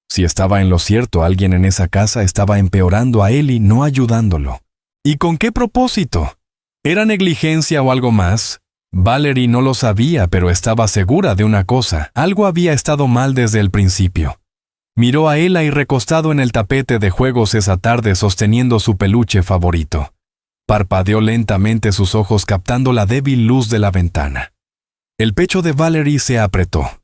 Si estaba en lo cierto, alguien en esa casa estaba empeorando a Ellie, no ayudándolo. ¿Y con qué propósito? ¿Era negligencia o algo más? Valerie no lo sabía, pero estaba segura de una cosa: algo había estado mal desde el principio. Miró a Eli recostado en el tapete de juegos esa tarde sosteniendo su peluche favorito. Parpadeó lentamente sus ojos captando la débil luz de la ventana. El pecho de Valerie se apretó.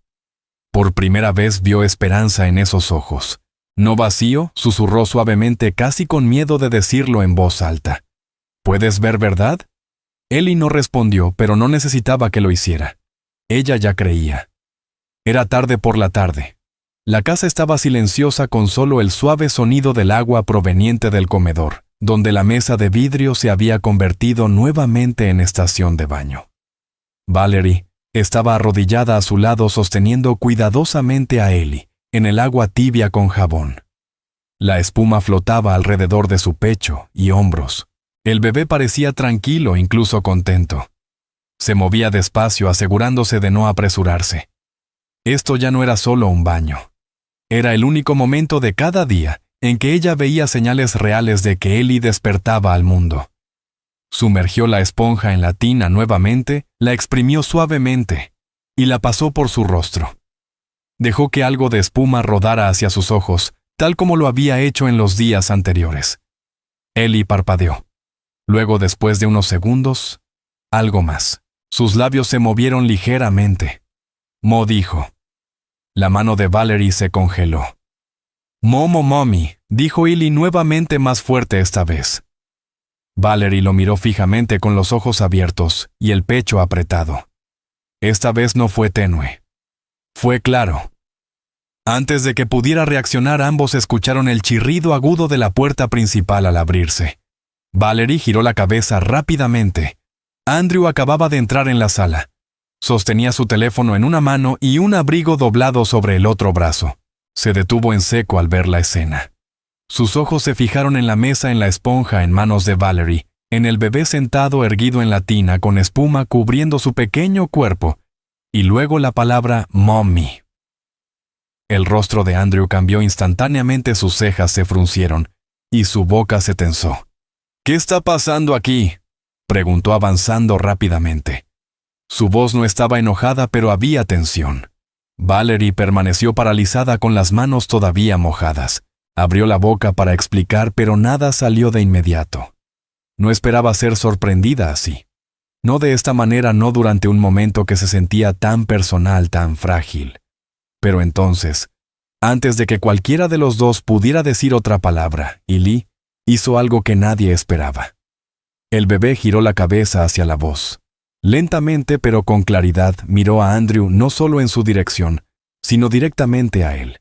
Por primera vez vio esperanza en esos ojos. No vacío, susurró suavemente, casi con miedo de decirlo en voz alta. ¿Puedes ver verdad? Ellie no respondió, pero no necesitaba que lo hiciera. Ella ya creía. Era tarde por la tarde. La casa estaba silenciosa con solo el suave sonido del agua proveniente del comedor, donde la mesa de vidrio se había convertido nuevamente en estación de baño. Valerie estaba arrodillada a su lado sosteniendo cuidadosamente a Ellie, en el agua tibia con jabón. La espuma flotaba alrededor de su pecho y hombros. El bebé parecía tranquilo, incluso contento. Se movía despacio, asegurándose de no apresurarse. Esto ya no era solo un baño. Era el único momento de cada día en que ella veía señales reales de que Ellie despertaba al mundo. Sumergió la esponja en la tina nuevamente, la exprimió suavemente y la pasó por su rostro. Dejó que algo de espuma rodara hacia sus ojos, tal como lo había hecho en los días anteriores. Ellie parpadeó. Luego, después de unos segundos, algo más. Sus labios se movieron ligeramente. Mo dijo. La mano de Valerie se congeló. Momo mommy, dijo Ellie nuevamente más fuerte esta vez. Valerie lo miró fijamente con los ojos abiertos y el pecho apretado. Esta vez no fue tenue. Fue claro. Antes de que pudiera reaccionar, ambos escucharon el chirrido agudo de la puerta principal al abrirse. Valerie giró la cabeza rápidamente. Andrew acababa de entrar en la sala. Sostenía su teléfono en una mano y un abrigo doblado sobre el otro brazo. Se detuvo en seco al ver la escena. Sus ojos se fijaron en la mesa, en la esponja en manos de Valerie, en el bebé sentado erguido en la tina con espuma cubriendo su pequeño cuerpo, y luego la palabra mommy. El rostro de Andrew cambió instantáneamente, sus cejas se fruncieron y su boca se tensó. ¿Qué está pasando aquí?, preguntó avanzando rápidamente. Su voz no estaba enojada, pero había tensión. Valerie permaneció paralizada con las manos todavía mojadas. Abrió la boca para explicar, pero nada salió de inmediato. No esperaba ser sorprendida así. No de esta manera, no durante un momento que se sentía tan personal, tan frágil. Pero entonces, antes de que cualquiera de los dos pudiera decir otra palabra, Ellie hizo algo que nadie esperaba. El bebé giró la cabeza hacia la voz. Lentamente, pero con claridad, miró a Andrew no solo en su dirección, sino directamente a él.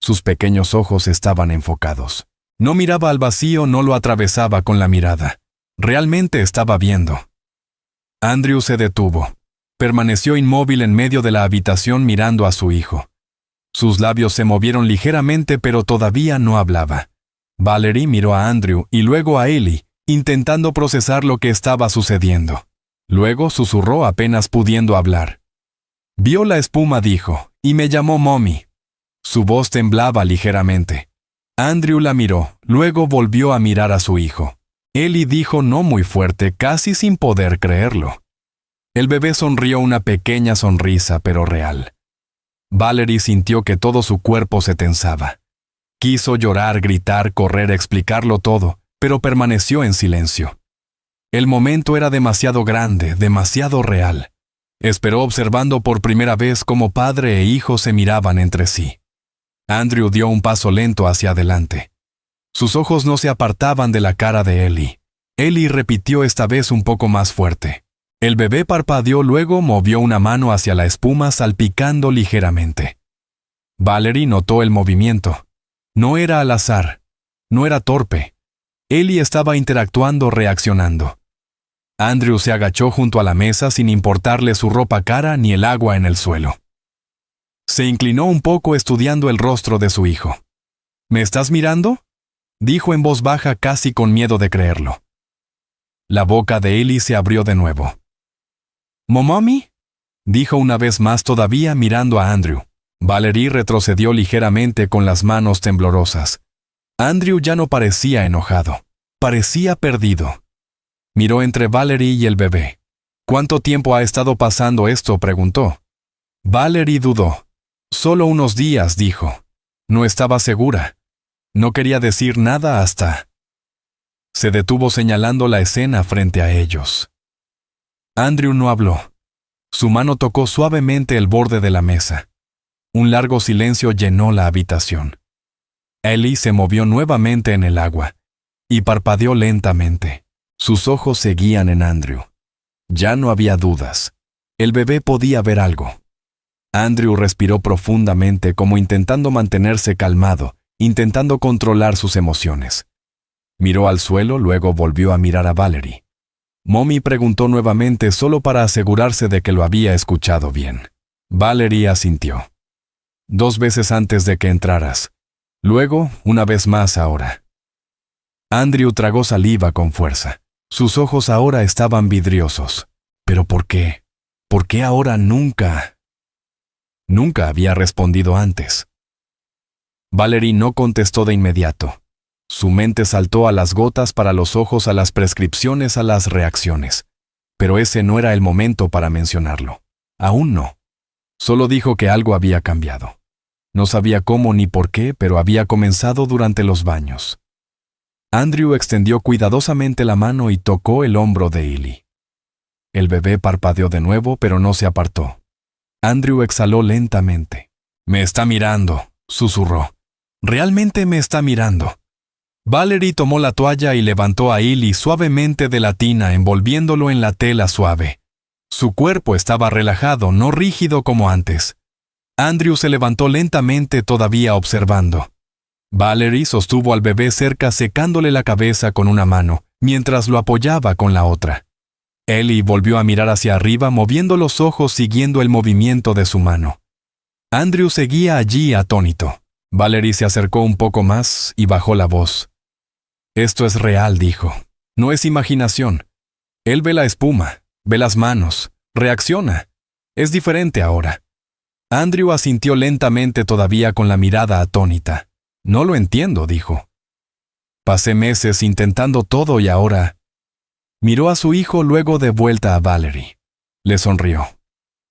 Sus pequeños ojos estaban enfocados. No miraba al vacío, no lo atravesaba con la mirada. Realmente estaba viendo. Andrew se detuvo. Permaneció inmóvil en medio de la habitación mirando a su hijo. Sus labios se movieron ligeramente, pero todavía no hablaba. Valerie miró a Andrew y luego a Ellie, intentando procesar lo que estaba sucediendo. Luego susurró apenas pudiendo hablar. Vio la espuma, dijo, y me llamó mommy. Su voz temblaba ligeramente. Andrew la miró, luego volvió a mirar a su hijo. Ellie dijo no muy fuerte, casi sin poder creerlo. El bebé sonrió una pequeña sonrisa, pero real. Valerie sintió que todo su cuerpo se tensaba. Quiso llorar, gritar, correr, explicarlo todo, pero permaneció en silencio. El momento era demasiado grande, demasiado real. Esperó observando por primera vez cómo padre e hijo se miraban entre sí. Andrew dio un paso lento hacia adelante. Sus ojos no se apartaban de la cara de Ellie. Ellie repitió esta vez un poco más fuerte. El bebé parpadeó, luego movió una mano hacia la espuma salpicando ligeramente. Valerie notó el movimiento. No era al azar. No era torpe. Ellie estaba interactuando, reaccionando. Andrew se agachó junto a la mesa sin importarle su ropa cara ni el agua en el suelo. Se inclinó un poco estudiando el rostro de su hijo. ¿Me estás mirando?, dijo en voz baja, casi con miedo de creerlo. La boca de Ellie se abrió de nuevo. «¿Mommy?», dijo una vez más, todavía mirando a Andrew. Valerie retrocedió ligeramente con las manos temblorosas. Andrew ya no parecía enojado. Parecía perdido. Miró entre Valerie y el bebé. «¿Cuánto tiempo ha estado pasando esto?», preguntó. Valerie dudó. «Solo unos días», dijo. No estaba segura. No quería decir nada hasta... Se detuvo señalando la escena frente a ellos. Andrew no habló. Su mano tocó suavemente el borde de la mesa. Un largo silencio llenó la habitación. Ellie se movió nuevamente en el agua y parpadeó lentamente. Sus ojos seguían en Andrew. Ya no había dudas. El bebé podía ver algo. Andrew respiró profundamente, como intentando mantenerse calmado, intentando controlar sus emociones. Miró al suelo, luego volvió a mirar a Valerie. Mommy preguntó nuevamente, solo para asegurarse de que lo había escuchado bien. Valerie asintió. 2 veces antes de que entraras. Luego, una vez más ahora. Andrew tragó saliva con fuerza. Sus ojos ahora estaban vidriosos. ¿Pero por qué? ¿Por qué ahora? Nunca había respondido antes. Valerie no contestó de inmediato. Su mente saltó a las gotas para los ojos, a las prescripciones, a las reacciones. Pero ese no era el momento para mencionarlo. Aún no. Solo dijo que algo había cambiado. No sabía cómo ni por qué, pero había comenzado durante los baños. Andrew extendió cuidadosamente la mano y tocó el hombro de Ellie. El bebé parpadeó de nuevo, pero no se apartó. Andrew exhaló lentamente. «Me está mirando», susurró. «Realmente me está mirando». Valerie tomó la toalla y levantó a Ellie suavemente de la tina, envolviéndolo en la tela suave. Su cuerpo estaba relajado, no rígido como antes. Andrew se levantó lentamente, todavía observando. Valerie sostuvo al bebé cerca, secándole la cabeza con una mano, mientras lo apoyaba con la otra. Ellie volvió a mirar hacia arriba, moviendo los ojos siguiendo el movimiento de su mano. Andrew seguía allí atónito. Valerie se acercó un poco más y bajó la voz. «Esto es real», dijo. «No es imaginación. Él ve la espuma, ve las manos, reacciona. Es diferente ahora». Andrew asintió lentamente, todavía con la mirada atónita. «No lo entiendo», dijo. «Pasé meses intentando todo y ahora...» Miró a su hijo, luego de vuelta a Valerie. Le sonrió.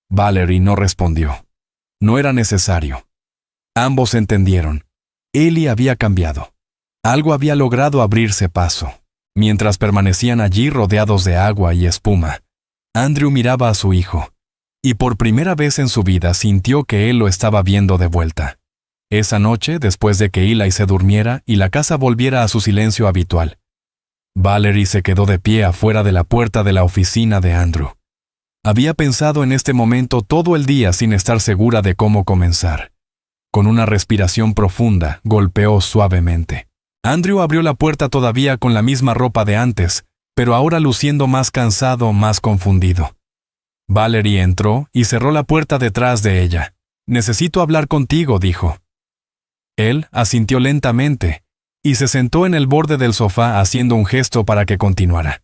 Valerie no respondió. No era necesario. Ambos entendieron. Ellie había cambiado. Algo había logrado abrirse paso. Mientras permanecían allí rodeados de agua y espuma, Andrew miraba a su hijo, y por primera vez en su vida sintió que él lo estaba viendo de vuelta. Esa noche, después de que Eli se durmiera y la casa volviera a su silencio habitual, Valerie se quedó de pie afuera de la puerta de la oficina de Andrew. Había pensado en este momento todo el día sin estar segura de cómo comenzar. Con una respiración profunda, golpeó suavemente. Andrew abrió la puerta todavía con la misma ropa de antes, pero ahora luciendo más cansado, más confundido. Valerie entró y cerró la puerta detrás de ella. «Necesito hablar contigo», dijo. Él asintió lentamente y se sentó en el borde del sofá haciendo un gesto para que continuara.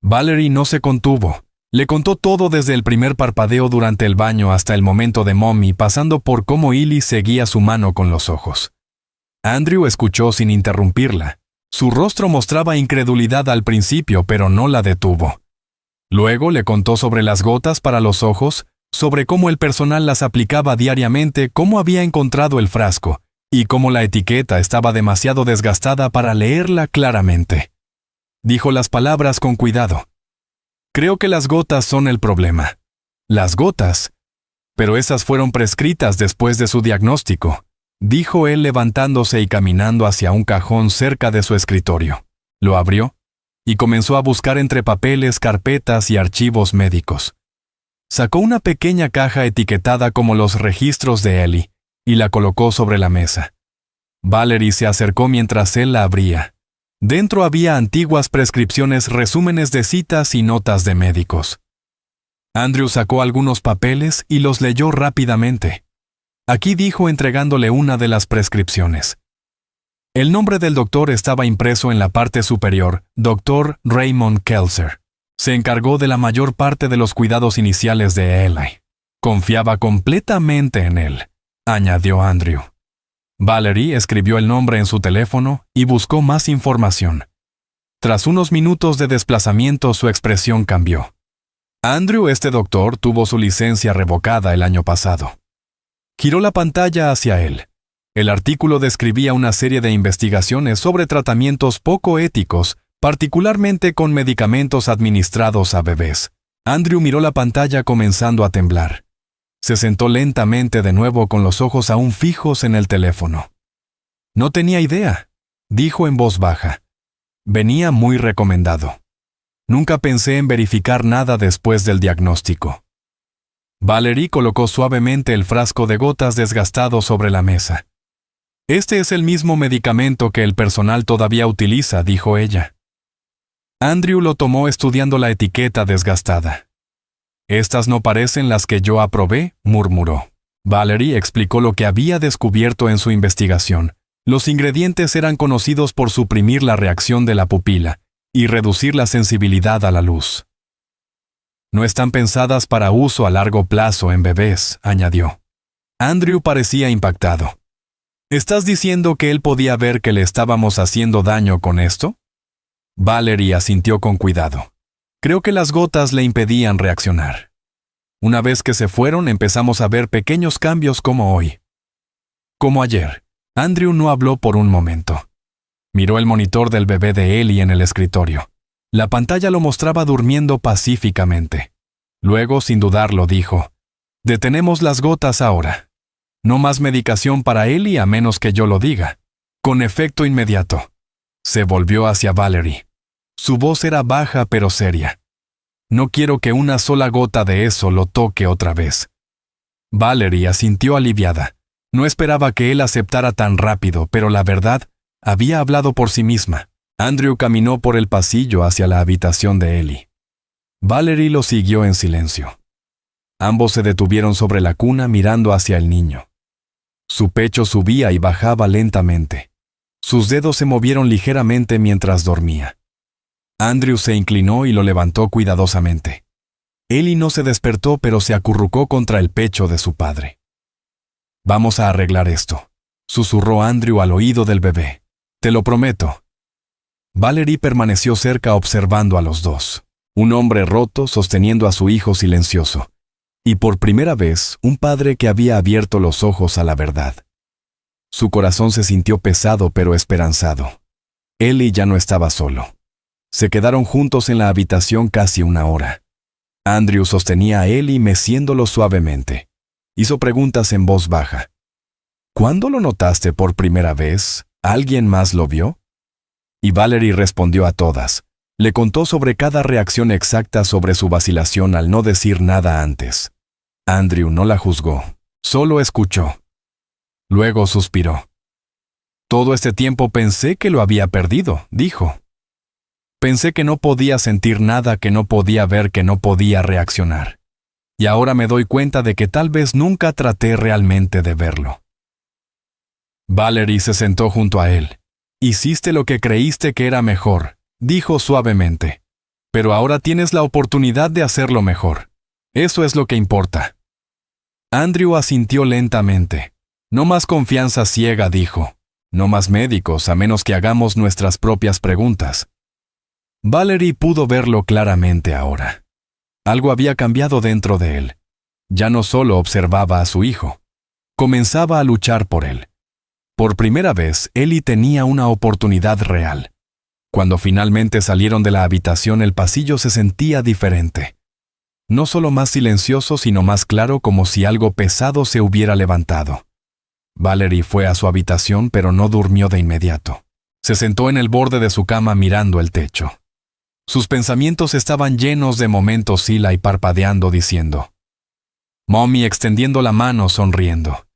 Valerie no se contuvo. Le contó todo desde el primer parpadeo durante el baño hasta el momento de Mommy, pasando por cómo Ellie seguía su mano con los ojos. Andrew escuchó sin interrumpirla. Su rostro mostraba incredulidad al principio, pero no la detuvo. Luego le contó sobre las gotas para los ojos, sobre cómo el personal las aplicaba diariamente, cómo había encontrado el frasco, y cómo la etiqueta estaba demasiado desgastada para leerla claramente. Dijo las palabras con cuidado. Creo que las gotas son el problema. ¿Las gotas? Pero esas fueron prescritas después de su diagnóstico, dijo él levantándose y caminando hacia un cajón cerca de su escritorio. Lo abrió y comenzó a buscar entre papeles, carpetas y archivos médicos. Sacó una pequeña caja etiquetada como los registros de Ellie y la colocó sobre la mesa. Valerie se acercó mientras él la abría. Dentro había antiguas prescripciones, resúmenes de citas y notas de médicos. Andrew sacó algunos papeles y los leyó rápidamente. Aquí dijo entregándole una de las prescripciones. El nombre del doctor estaba impreso en la parte superior, Dr. Raymond Kelser. Se encargó de la mayor parte de los cuidados iniciales de Ellie. Confiaba completamente en él, añadió Andrew. Valerie escribió el nombre en su teléfono y buscó más información. Tras unos minutos de desplazamiento, su expresión cambió. Andrew, este doctor, tuvo su licencia revocada el año pasado. Giró la pantalla hacia él. El artículo describía una serie de investigaciones sobre tratamientos poco éticos, particularmente con medicamentos administrados a bebés. Andrew miró la pantalla comenzando a temblar. Se sentó lentamente de nuevo con los ojos aún fijos en el teléfono. No tenía idea, dijo en voz baja. Venía muy recomendado. Nunca pensé en verificar nada después del diagnóstico. Valerie colocó suavemente el frasco de gotas desgastado sobre la mesa. Este es el mismo medicamento que el personal todavía utiliza, dijo ella. Andrew lo tomó estudiando la etiqueta desgastada. Estas no parecen las que yo aprobé, murmuró. Valerie explicó lo que había descubierto en su investigación. Los ingredientes eran conocidos por suprimir la reacción de la pupila y reducir la sensibilidad a la luz. No están pensadas para uso a largo plazo en bebés, añadió. Andrew parecía impactado. ¿Estás diciendo que él podía ver que le estábamos haciendo daño con esto? Valerie asintió con cuidado. Creo que las gotas le impedían reaccionar. Una vez que se fueron, empezamos a ver pequeños cambios como hoy. Como ayer. Andrew no habló por un momento. Miró el monitor del bebé de Ellie en el escritorio. La pantalla lo mostraba durmiendo pacíficamente. Luego, sin dudarlo, dijo: «Detenemos las gotas ahora. No más medicación para Ellie a menos que yo lo diga. Con efecto inmediato». Se volvió hacia Valerie. Su voz era baja pero seria. «No quiero que una sola gota de eso lo toque otra vez». Valerie asintió aliviada. No esperaba que él aceptara tan rápido, pero la verdad, había hablado por sí misma. Andrew caminó por el pasillo hacia la habitación de Ellie. Valerie lo siguió en silencio. Ambos se detuvieron sobre la cuna mirando hacia el niño. Su pecho subía y bajaba lentamente. Sus dedos se movieron ligeramente mientras dormía. Andrew se inclinó y lo levantó cuidadosamente. Ellie no se despertó, pero se acurrucó contra el pecho de su padre. «Vamos a arreglar esto», susurró Andrew al oído del bebé. «Te lo prometo». Valerie permaneció cerca observando a los dos. Un hombre roto sosteniendo a su hijo silencioso. Y por primera vez, un padre que había abierto los ojos a la verdad. Su corazón se sintió pesado pero esperanzado. Ellie ya no estaba solo. Se quedaron juntos en la habitación casi una hora. Andrew sostenía a Ellie meciéndolo suavemente. Hizo preguntas en voz baja. «¿Cuándo lo notaste por primera vez? ¿Alguien más lo vio?» Y Valerie respondió a todas. Le contó sobre cada reacción exacta sobre su vacilación al no decir nada antes. Andrew no la juzgó, solo escuchó. Luego suspiró. «Todo este tiempo pensé que lo había perdido», dijo. «Pensé que no podía sentir nada, que no podía ver, que no podía reaccionar. Y ahora me doy cuenta de que tal vez nunca traté realmente de verlo». Valerie se sentó junto a él. «Hiciste lo que creíste que era mejor», dijo suavemente. «Pero ahora tienes la oportunidad de hacerlo mejor. Eso es lo que importa». Andrew asintió lentamente. «No más confianza ciega», dijo. «No más médicos, a menos que hagamos nuestras propias preguntas». Valerie pudo verlo claramente ahora. Algo había cambiado dentro de él. Ya no solo observaba a su hijo. Comenzaba a luchar por él. Por primera vez, Ellie tenía una oportunidad real. Cuando finalmente salieron de la habitación, el pasillo se sentía diferente. No solo más silencioso, sino más claro, como si algo pesado se hubiera levantado. Valerie fue a su habitación, pero no durmió de inmediato. Se sentó en el borde de su cama mirando el techo. Sus pensamientos estaban llenos de momentos Eli y parpadeando diciendo, Mommy extendiendo la mano sonriendo.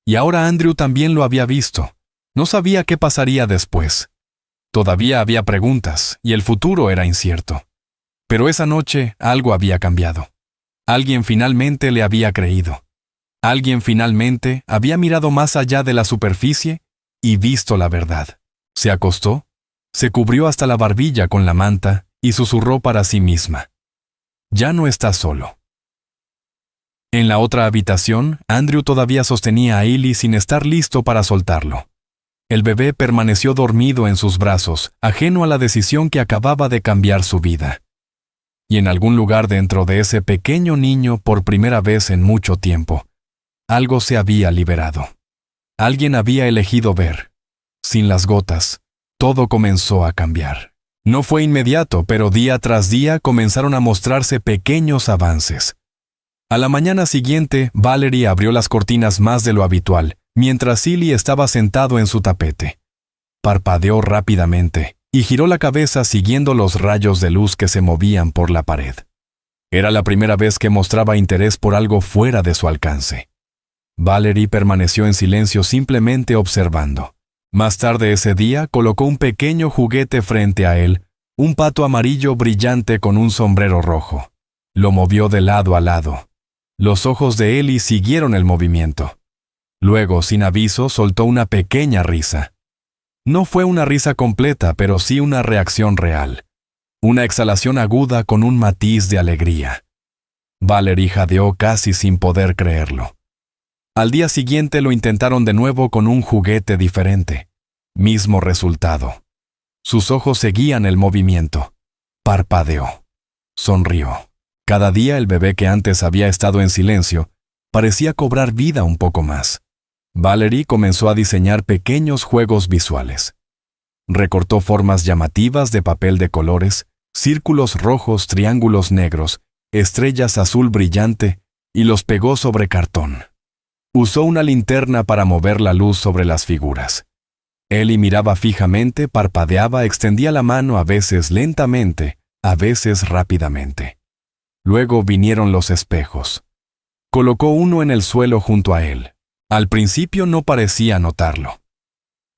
Y ahora Andrew también lo había visto. No sabía qué pasaría después. Todavía había preguntas, y el futuro era incierto. Pero esa noche algo había cambiado. Alguien finalmente le había creído. Alguien finalmente había mirado más allá de la superficie y visto la verdad. Se acostó, se cubrió hasta la barbilla con la manta y susurró para sí misma. Ya no está solo. En la otra habitación, Andrew todavía sostenía a Eli sin estar listo para soltarlo. El bebé permaneció dormido en sus brazos, ajeno a la decisión que acababa de cambiar su vida. Y en algún lugar dentro de ese pequeño niño, por primera vez en mucho tiempo, algo se había liberado. Alguien había elegido ver. Sin las gotas, todo comenzó a cambiar. No fue inmediato, pero día tras día comenzaron a mostrarse pequeños avances. A la mañana siguiente, Valerie abrió las cortinas más de lo habitual, mientras Eli estaba sentado en su tapete. Parpadeó rápidamente y giró la cabeza siguiendo los rayos de luz que se movían por la pared. Era la primera vez que mostraba interés por algo fuera de su alcance. Valerie permaneció en silencio simplemente observando. Más tarde ese día colocó un pequeño juguete frente a él, un pato amarillo brillante con un sombrero rojo. Lo movió de lado a lado. Los ojos de Eli siguieron el movimiento. Luego, sin aviso, soltó una pequeña risa. No fue una risa completa, pero sí una reacción real. Una exhalación aguda con un matiz de alegría. Valerie jadeó casi sin poder creerlo. Al día siguiente lo intentaron de nuevo con un juguete diferente. Mismo resultado. Sus ojos seguían el movimiento. Parpadeó. Sonrió. Cada día el bebé que antes había estado en silencio parecía cobrar vida un poco más. Valerie comenzó a diseñar pequeños juegos visuales. Recortó formas llamativas de papel de colores, círculos rojos, triángulos negros, estrellas azul brillante y los pegó sobre cartón. Usó una linterna para mover la luz sobre las figuras. Eli miraba fijamente, parpadeaba, extendía la mano a veces lentamente, a veces rápidamente. Luego vinieron los espejos. Colocó uno en el suelo junto a él. Al principio no parecía notarlo.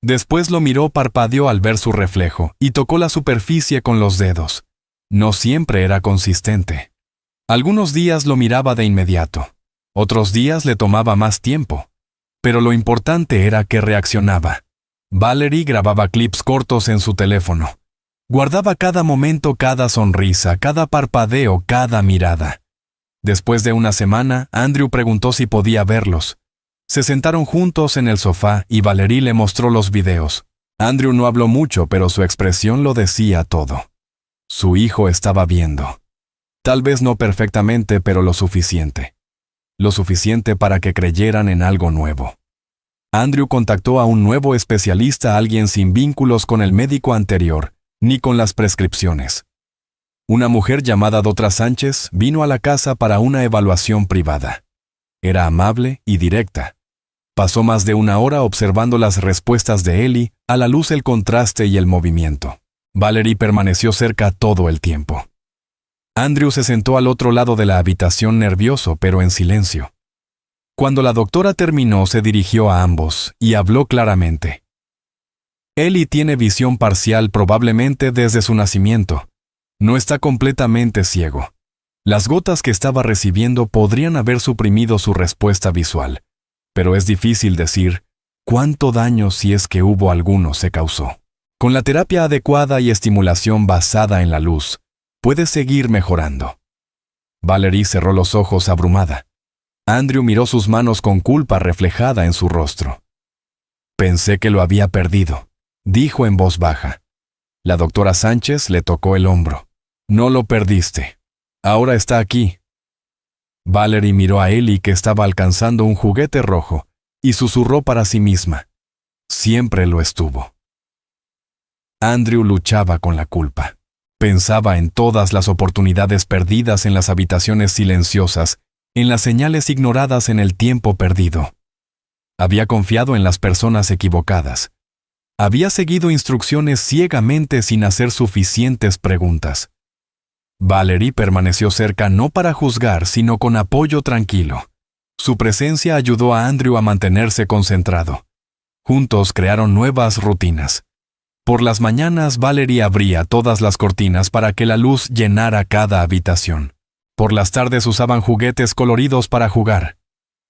Después lo miró, parpadeó al ver su reflejo y tocó la superficie con los dedos. No siempre era consistente. Algunos días lo miraba de inmediato. Otros días le tomaba más tiempo. Pero lo importante era que reaccionaba. Valerie grababa clips cortos en su teléfono. Guardaba cada momento, cada sonrisa, cada parpadeo, cada mirada. Después de una semana, Andrew preguntó si podía verlos. Se sentaron juntos en el sofá y Valerie le mostró los videos. Andrew no habló mucho, pero su expresión lo decía todo. Su hijo estaba viendo. Tal vez no perfectamente, pero lo suficiente. Lo suficiente para que creyeran en algo nuevo. Andrew contactó a un nuevo especialista, alguien sin vínculos con el médico anterior, ni con las prescripciones. Una mujer llamada Dra. Sánchez vino a la casa para una evaluación privada. Era amable y directa. Pasó más de una hora observando las respuestas de Eli, a la luz, el contraste y el movimiento. Valerie permaneció cerca todo el tiempo. Andrew se sentó al otro lado de la habitación nervioso, pero en silencio. Cuando la doctora terminó, se dirigió a ambos y habló claramente. Eli tiene visión parcial, probablemente desde su nacimiento. No está completamente ciego. Las gotas que estaba recibiendo podrían haber suprimido su respuesta visual, pero es difícil decir cuánto daño, si es que hubo alguno, se causó. Con la terapia adecuada y estimulación basada en la luz, puede seguir mejorando. Valerie cerró los ojos abrumada. Andrew miró sus manos con culpa reflejada en su rostro. Pensé que lo había perdido, dijo en voz baja. La doctora Sánchez le tocó el hombro. No lo perdiste. Ahora está aquí. Valerie miró a Eli, que estaba alcanzando un juguete rojo, y susurró para sí misma. Siempre lo estuvo. Andrew luchaba con la culpa. Pensaba en todas las oportunidades perdidas en las habitaciones silenciosas, en las señales ignoradas en el tiempo perdido. Había confiado en las personas equivocadas. Había seguido instrucciones ciegamente sin hacer suficientes preguntas. Valerie permaneció cerca no para juzgar, sino con apoyo tranquilo. Su presencia ayudó a Andrew a mantenerse concentrado. Juntos crearon nuevas rutinas. Por las mañanas, Valerie abría todas las cortinas para que la luz llenara cada habitación. Por las tardes usaban juguetes coloridos para jugar.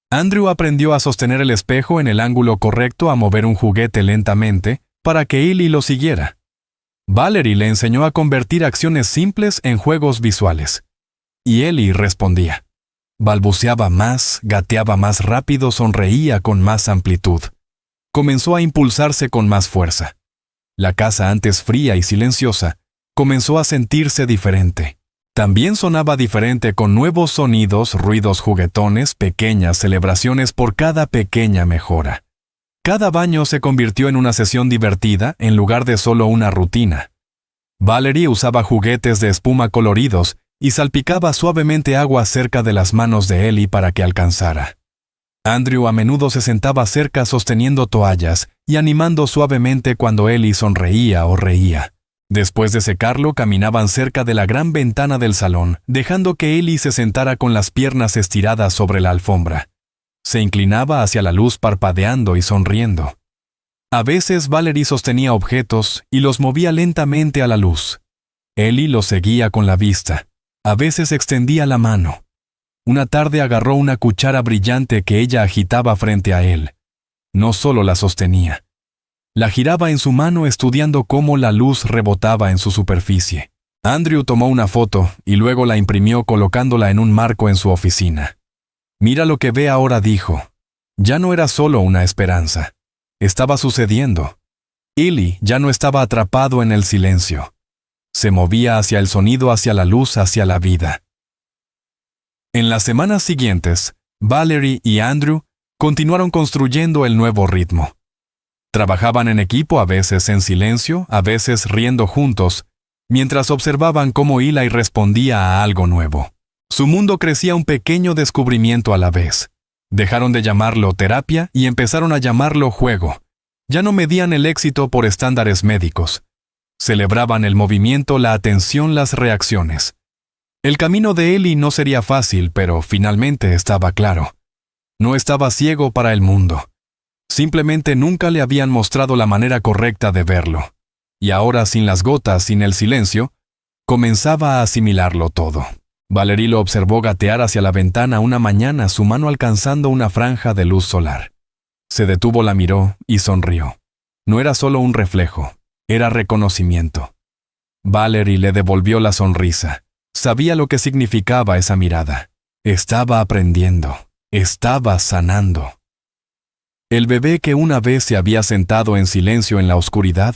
Andrew aprendió a sostener el espejo en el ángulo correcto, a mover un juguete lentamente, para que Ellie lo siguiera. Valerie le enseñó a convertir acciones simples en juegos visuales. Y Ellie respondía. Balbuceaba más, gateaba más rápido, sonreía con más amplitud. Comenzó a impulsarse con más fuerza. La casa, antes fría y silenciosa, comenzó a sentirse diferente. También sonaba diferente, con nuevos sonidos, ruidos juguetones, pequeñas celebraciones por cada pequeña mejora. Cada baño se convirtió en una sesión divertida en lugar de solo una rutina. Valerie usaba juguetes de espuma coloridos y salpicaba suavemente agua cerca de las manos de Ellie para que alcanzara. Andrew a menudo se sentaba cerca sosteniendo toallas y animando suavemente cuando Ellie sonreía o reía. Después de secarlo, caminaban cerca de la gran ventana del salón, dejando que Ellie se sentara con las piernas estiradas sobre la alfombra. Se inclinaba hacia la luz parpadeando y sonriendo. A veces Valerie sostenía objetos y los movía lentamente a la luz. Ellie los seguía con la vista. A veces extendía la mano. Una tarde agarró una cuchara brillante que ella agitaba frente a él. No solo la sostenía. La giraba en su mano, estudiando cómo la luz rebotaba en su superficie. Andrew tomó una foto y luego la imprimió colocándola en un marco en su oficina. «Mira lo que ve ahora», dijo. Ya no era solo una esperanza. Estaba sucediendo. Ellie ya no estaba atrapado en el silencio. Se movía hacia el sonido, hacia la luz, hacia la vida. En las semanas siguientes, Valerie y Andrew continuaron construyendo el nuevo ritmo. Trabajaban en equipo, a veces en silencio, a veces riendo juntos, mientras observaban cómo Eli respondía a algo nuevo. Su mundo crecía, un pequeño descubrimiento a la vez. Dejaron de llamarlo terapia y empezaron a llamarlo juego. Ya no medían el éxito por estándares médicos. Celebraban el movimiento, la atención, las reacciones. El camino de Ellie no sería fácil, pero finalmente estaba claro. No estaba ciego para el mundo. Simplemente nunca le habían mostrado la manera correcta de verlo. Y ahora, sin las gotas, sin el silencio, comenzaba a asimilarlo todo. Valerie lo observó gatear hacia la ventana una mañana, su mano alcanzando una franja de luz solar. Se detuvo, la miró y sonrió. No era solo un reflejo, era reconocimiento. Valerie le devolvió la sonrisa. Sabía lo que significaba esa mirada. Estaba aprendiendo, estaba sanando. El bebé que una vez se había sentado en silencio en la oscuridad,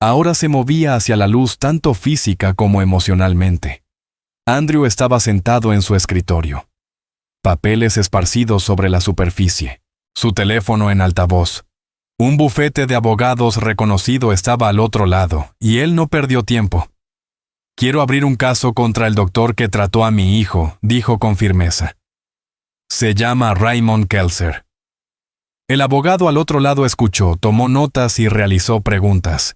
ahora se movía hacia la luz, tanto física como emocionalmente. Andrew estaba sentado en su escritorio. Papeles esparcidos sobre la superficie. Su teléfono en altavoz. Un bufete de abogados reconocido estaba al otro lado, y él no perdió tiempo. «Quiero abrir un caso contra el doctor que trató a mi hijo», dijo con firmeza. «Se llama Raymond Kelser». El abogado al otro lado escuchó, tomó notas y realizó preguntas.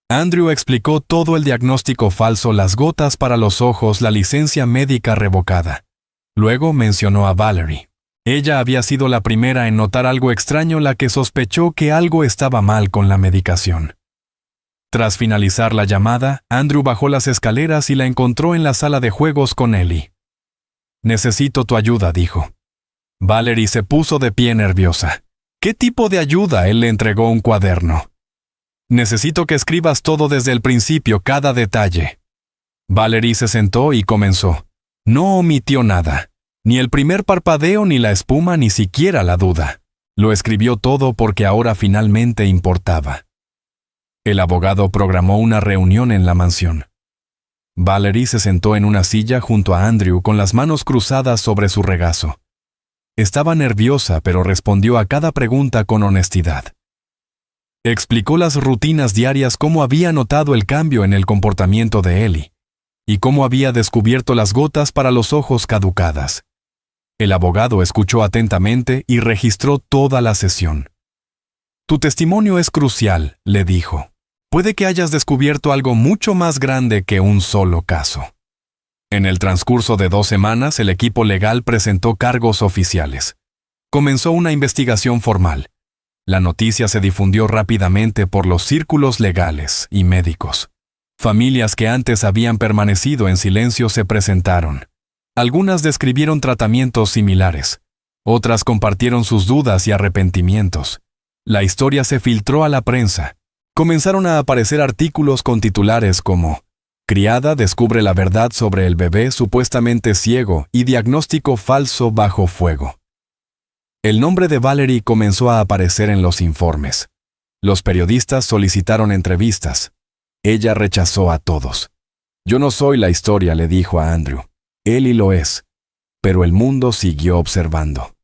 Andrew explicó todo: el diagnóstico falso, las gotas para los ojos, la licencia médica revocada. Luego mencionó a Valerie. Ella había sido la primera en notar algo extraño, la que sospechó que algo estaba mal con la medicación. Tras finalizar la llamada, Andrew bajó las escaleras y la encontró en la sala de juegos con Ellie. «Necesito tu ayuda», dijo. Valerie se puso de pie nerviosa. «¿Qué tipo de ayuda?». Él le entregó un cuaderno. «Necesito que escribas todo desde el principio, cada detalle». Valerie se sentó y comenzó. No omitió nada. Ni el primer parpadeo, ni la espuma, ni siquiera la duda. Lo escribió todo porque ahora finalmente importaba. El abogado programó una reunión en la mansión. Valerie se sentó en una silla junto a Andrew con las manos cruzadas sobre su regazo. Estaba nerviosa, pero respondió a cada pregunta con honestidad. Explicó las rutinas diarias, cómo había notado el cambio en el comportamiento de Eli y cómo había descubierto las gotas para los ojos caducadas. El abogado escuchó atentamente y registró toda la sesión. Tu testimonio es crucial, le dijo. Puede que hayas descubierto algo mucho más grande que un solo caso. En el transcurso de 2 semanas, el equipo legal presentó cargos oficiales. Comenzó una investigación formal. La noticia se difundió rápidamente por los círculos legales y médicos. Familias que antes habían permanecido en silencio se presentaron. Algunas describieron tratamientos similares. Otras compartieron sus dudas y arrepentimientos. La historia se filtró a la prensa. Comenzaron a aparecer artículos con titulares como «Criada descubre la verdad sobre el bebé supuestamente ciego y diagnóstico falso bajo fuego». El nombre de Valerie comenzó a aparecer en los informes. Los periodistas solicitaron entrevistas. Ella rechazó a todos. «Yo no soy la historia», le dijo a Andrew. «Eli lo es». Pero el mundo siguió observando.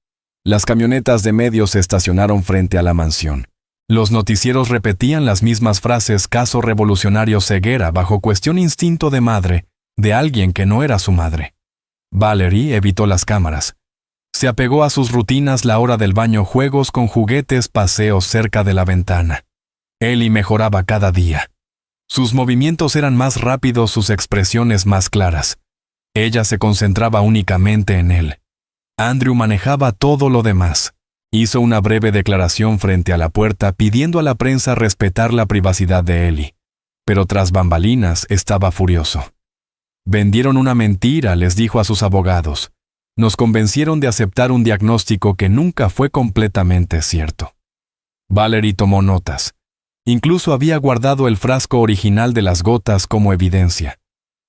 Las camionetas de medios se estacionaron frente a la mansión. Los noticieros repetían las mismas frases: caso revolucionario, ceguera bajo cuestión, instinto de madre, de alguien que no era su madre. Valerie evitó las cámaras. Se apegó a sus rutinas: la hora del baño, juegos con juguetes, paseos cerca de la ventana. Eli mejoraba cada día. Sus movimientos eran más rápidos, sus expresiones más claras. Ella se concentraba únicamente en él. Andrew manejaba todo lo demás. Hizo una breve declaración frente a la puerta pidiendo a la prensa respetar la privacidad de Eli. Pero tras bambalinas estaba furioso. «Vendieron una mentira», les dijo a sus abogados. «Nos convencieron de aceptar un diagnóstico que nunca fue completamente cierto». Valerie tomó notas. Incluso había guardado el frasco original de las gotas como evidencia.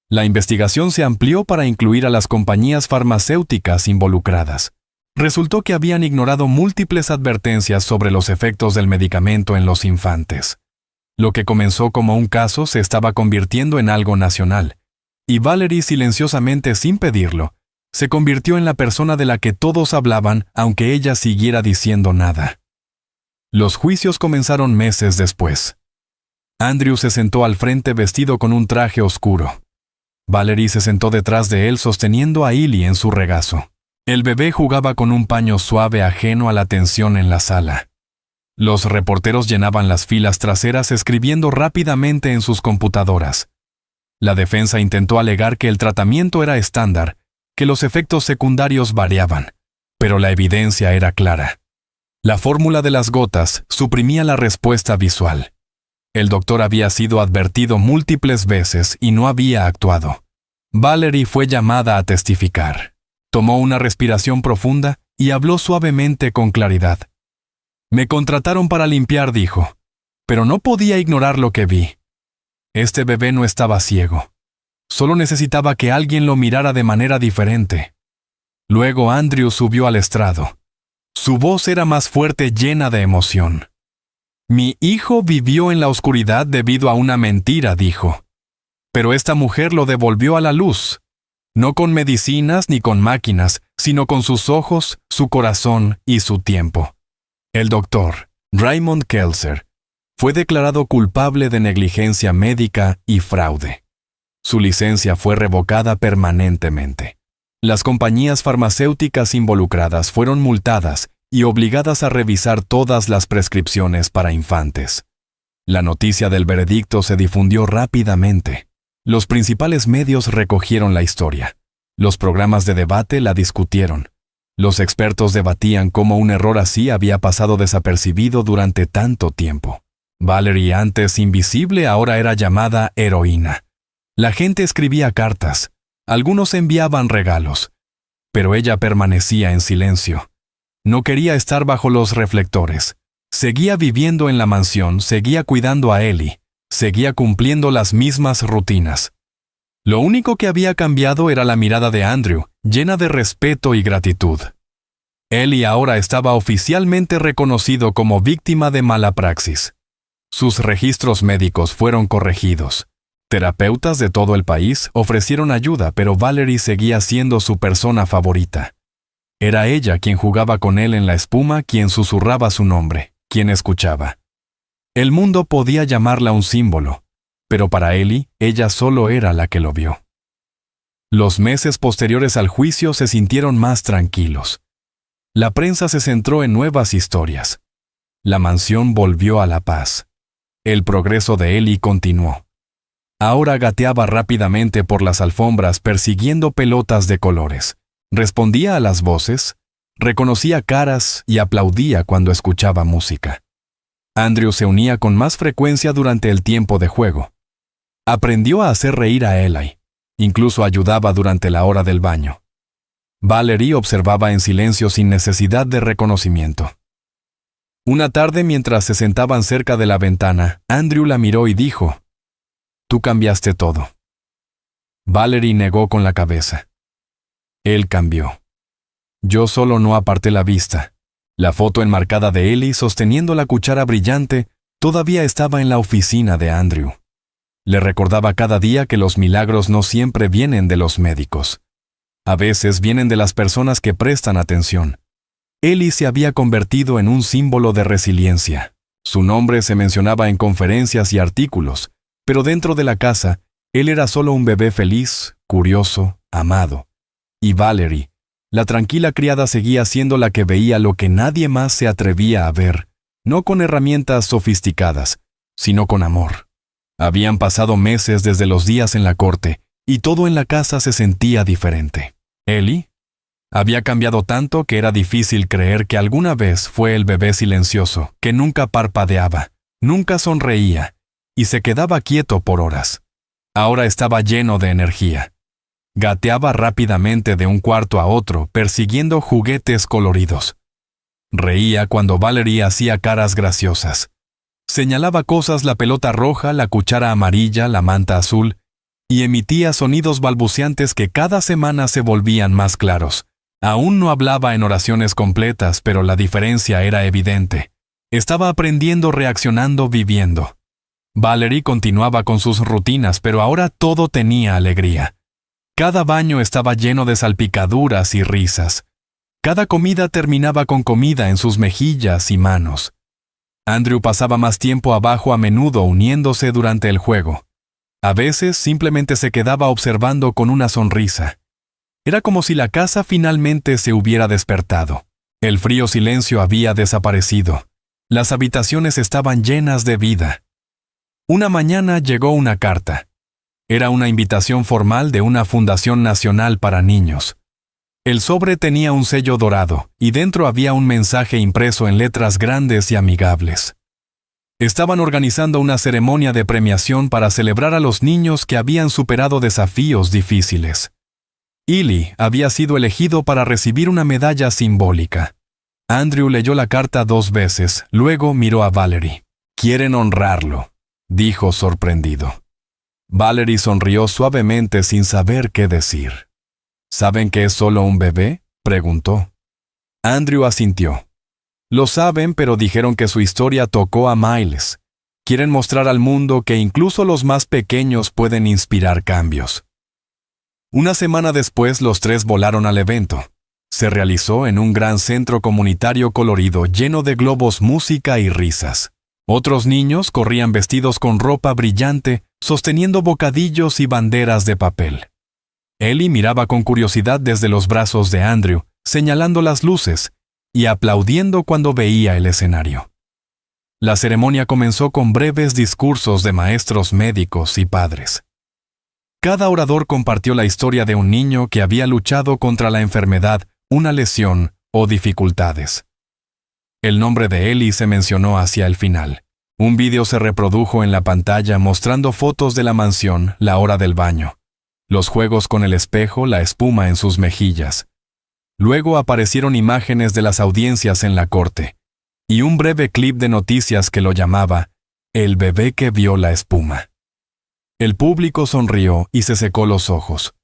La investigación se amplió para incluir a las compañías farmacéuticas involucradas. Resultó que habían ignorado múltiples advertencias sobre los efectos del medicamento en los infantes. Lo que comenzó como un caso se estaba convirtiendo en algo nacional, y Valerie, silenciosamente, sin pedirlo, se convirtió en la persona de la que todos hablaban, aunque ella siguiera diciendo nada. Los juicios comenzaron meses después. Andrew se sentó al frente vestido con un traje oscuro. Valerie se sentó detrás de él sosteniendo a Eli en su regazo. El bebé jugaba con un paño suave ajeno a la tensión en la sala. Los reporteros llenaban las filas traseras escribiendo rápidamente en sus computadoras. La defensa intentó alegar que el tratamiento era estándar, que los efectos secundarios variaban, pero la evidencia era clara. La fórmula de las gotas suprimía la respuesta visual. El doctor había sido advertido múltiples veces y no había actuado. Valerie fue llamada a testificar. Tomó una respiración profunda y habló suavemente con claridad. «Me contrataron para limpiar», dijo, «pero no podía ignorar lo que vi. Este bebé no estaba ciego. Solo necesitaba que alguien lo mirara de manera diferente». Luego Andrew subió al estrado. Su voz era más fuerte, llena de emoción. «Mi hijo vivió en la oscuridad debido a una mentira», dijo. «Pero esta mujer lo devolvió a la luz. No con medicinas ni con máquinas, sino con sus ojos, su corazón y su tiempo». El doctor, Raymond Kelser, fue declarado culpable de negligencia médica y fraude. Su licencia fue revocada permanentemente. Las compañías farmacéuticas involucradas fueron multadas y obligadas a revisar todas las prescripciones para infantes. La noticia del veredicto se difundió rápidamente. Los principales medios recogieron la historia. Los programas de debate la discutieron. Los expertos debatían cómo un error así había pasado desapercibido durante tanto tiempo. Valerie, antes invisible, ahora era llamada heroína. La gente escribía cartas. Algunos enviaban regalos. Pero ella permanecía en silencio. No quería estar bajo los reflectores. Seguía viviendo en la mansión, seguía cuidando a Eli, seguía cumpliendo las mismas rutinas. Lo único que había cambiado era la mirada de Andrew, llena de respeto y gratitud. Eli ahora estaba oficialmente reconocido como víctima de mala praxis. Sus registros médicos fueron corregidos. Terapeutas de todo el país ofrecieron ayuda, pero Valerie seguía siendo su persona favorita. Era ella quien jugaba con él en la espuma, quien susurraba su nombre, quien escuchaba. El mundo podía llamarla un símbolo, pero para Ellie, ella solo era la que lo vio. Los meses posteriores al juicio se sintieron más tranquilos. La prensa se centró en nuevas historias. La mansión volvió a la paz. El progreso de Ellie continuó. Ahora gateaba rápidamente por las alfombras persiguiendo pelotas de colores. Respondía a las voces, reconocía caras y aplaudía cuando escuchaba música. Andrew se unía con más frecuencia durante el tiempo de juego. Aprendió a hacer reír a Eli. Incluso ayudaba durante la hora del baño. Valerie observaba en silencio sin necesidad de reconocimiento. Una tarde, mientras se sentaban cerca de la ventana, Andrew la miró y dijo: «Tú cambiaste todo». Valerie negó con la cabeza. Él cambió. Yo solo no aparté la vista. La foto enmarcada de Ellie sosteniendo la cuchara brillante todavía estaba en la oficina de Andrew. Le recordaba cada día que los milagros no siempre vienen de los médicos. A veces vienen de las personas que prestan atención. Ellie se había convertido en un símbolo de resiliencia. Su nombre se mencionaba en conferencias y artículos, pero dentro de la casa, él era solo un bebé feliz, curioso, amado. Y Valerie, la tranquila criada, seguía siendo la que veía lo que nadie más se atrevía a ver, no con herramientas sofisticadas, sino con amor. Habían pasado meses desde los días en la corte, y todo en la casa se sentía diferente. Ellie había cambiado tanto que era difícil creer que alguna vez fue el bebé silencioso, que nunca parpadeaba, nunca sonreía, y se quedaba quieto por horas. Ahora estaba lleno de energía. Gateaba rápidamente de un cuarto a otro, persiguiendo juguetes coloridos. Reía cuando Valerie hacía caras graciosas. Señalaba cosas: la pelota roja, la cuchara amarilla, la manta azul, y emitía sonidos balbuceantes que cada semana se volvían más claros. Aún no hablaba en oraciones completas, pero la diferencia era evidente. Estaba aprendiendo, reaccionando, viviendo. Valerie continuaba con sus rutinas, pero ahora todo tenía alegría. Cada baño estaba lleno de salpicaduras y risas. Cada comida terminaba con comida en sus mejillas y manos. Andrew pasaba más tiempo abajo, a menudo uniéndose durante el juego. A veces simplemente se quedaba observando con una sonrisa. Era como si la casa finalmente se hubiera despertado. El frío silencio había desaparecido. Las habitaciones estaban llenas de vida. Una mañana llegó una carta. Era una invitación formal de una fundación nacional para niños. El sobre tenía un sello dorado, y dentro había un mensaje impreso en letras grandes y amigables. Estaban organizando una ceremonia de premiación para celebrar a los niños que habían superado desafíos difíciles. Ellie había sido elegido para recibir una medalla simbólica. Andrew leyó la carta 2 veces, luego miró a Valerie. «Quieren honrarlo», dijo sorprendido. Valerie sonrió suavemente sin saber qué decir. «¿Saben que es solo un bebé?», preguntó. Andrew asintió. «Lo saben, pero dijeron que su historia tocó a Miles. Quieren mostrar al mundo que incluso los más pequeños pueden inspirar cambios». Una semana después, los 3 volaron al evento. Se realizó en un gran centro comunitario colorido lleno de globos, música y risas. Otros niños corrían vestidos con ropa brillante, sosteniendo bocadillos y banderas de papel. Ellie miraba con curiosidad desde los brazos de Andrew, señalando las luces y aplaudiendo cuando veía el escenario. La ceremonia comenzó con breves discursos de maestros, médicos y padres. Cada orador compartió la historia de un niño que había luchado contra la enfermedad, una lesión o dificultades. El nombre de Ellie se mencionó hacia el final. Un vídeo se reprodujo en la pantalla mostrando fotos de la mansión, la hora del baño, los juegos con el espejo, la espuma en sus mejillas. Luego aparecieron imágenes de las audiencias en la corte, y un breve clip de noticias que lo llamaba «El bebé que vio la espuma». El público sonrió y se secó los ojos.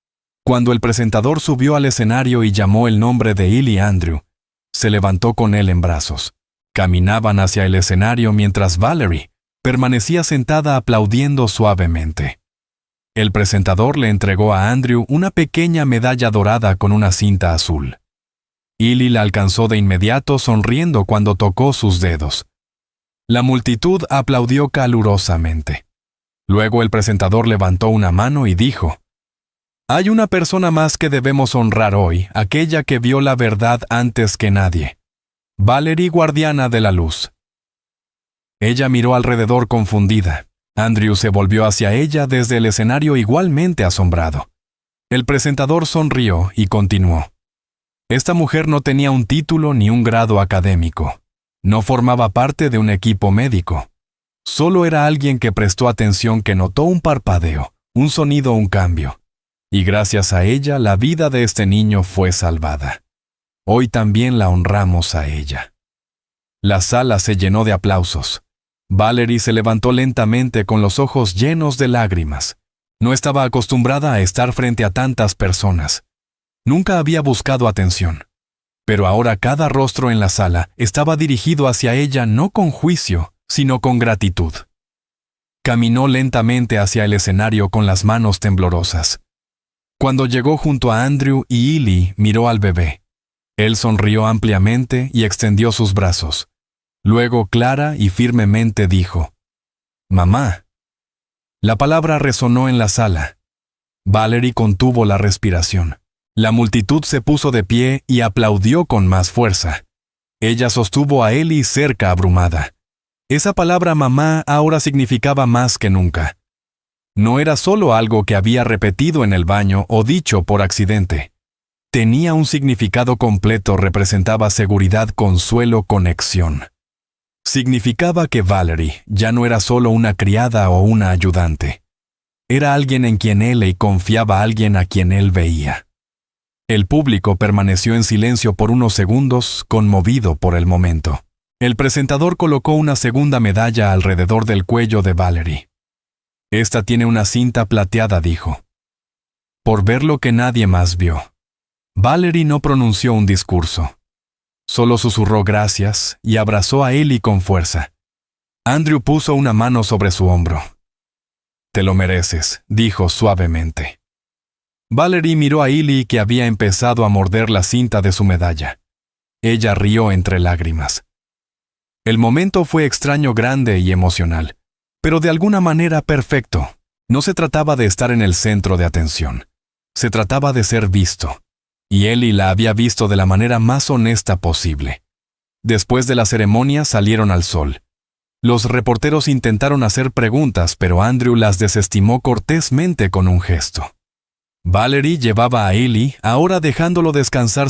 Cuando el presentador subió al escenario y llamó el nombre de Ellie Andrew, se levantó con él en brazos. Caminaban hacia el escenario mientras Valerie permanecía sentada aplaudiendo suavemente. El presentador le entregó a Andrew una pequeña medalla dorada con una cinta azul. Ellie la alcanzó de inmediato, sonriendo cuando tocó sus dedos. La multitud aplaudió calurosamente. Luego el presentador levantó una mano y dijo: «Hay una persona más que debemos honrar hoy, aquella que vio la verdad antes que nadie. Valerie, guardiana de la luz». Ella miró alrededor confundida. Andrew se volvió hacia ella desde el escenario igualmente asombrado. El presentador sonrió y continuó: «Esta mujer no tenía un título ni un grado académico. No formaba parte de un equipo médico. Solo era alguien que prestó atención, que notó un parpadeo, un sonido, un cambio. Y gracias a ella, la vida de este niño fue salvada. Hoy también la honramos a ella». La sala se llenó de aplausos. Valerie se levantó lentamente con los ojos llenos de lágrimas. No estaba acostumbrada a estar frente a tantas personas. Nunca había buscado atención. Pero ahora cada rostro en la sala estaba dirigido hacia ella, no con juicio, sino con gratitud. Caminó lentamente hacia el escenario con las manos temblorosas. Cuando llegó junto a Andrew y Ellie, miró al bebé. Él sonrió ampliamente y extendió sus brazos. Luego, clara y firmemente dijo: «Mamá». La palabra resonó en la sala. Valerie contuvo la respiración. La multitud se puso de pie y aplaudió con más fuerza. Ella sostuvo a Ellie cerca, abrumada. Esa palabra mamá ahora significaba más que nunca. No era solo algo que había repetido en el baño o dicho por accidente. Tenía un significado completo, representaba seguridad, consuelo, conexión. Significaba que Valerie ya no era solo una criada o una ayudante. Era alguien en quien él confiaba, alguien a quien él veía. El público permaneció en silencio por unos segundos, conmovido por el momento. El presentador colocó una segunda medalla alrededor del cuello de Valerie. «Esta tiene una cinta plateada», dijo. Por ver lo que nadie más vio. Valerie no pronunció un discurso. Solo susurró gracias y abrazó a Ellie con fuerza. Andrew puso una mano sobre su hombro. «Te lo mereces», dijo suavemente. Valerie miró a Ellie, que había empezado a morder la cinta de su medalla. Ella rió entre lágrimas. El momento fue extraño, grande y emocional, pero de alguna manera perfecto. No se trataba de estar en el centro de atención. Se trataba de ser visto. Y Ellie la había visto de la manera más honesta posible. Después de la ceremonia salieron al sol. Los reporteros intentaron hacer preguntas, pero Andrew las desestimó cortésmente con un gesto. Valerie llevaba a Ellie, ahora dejándolo descansar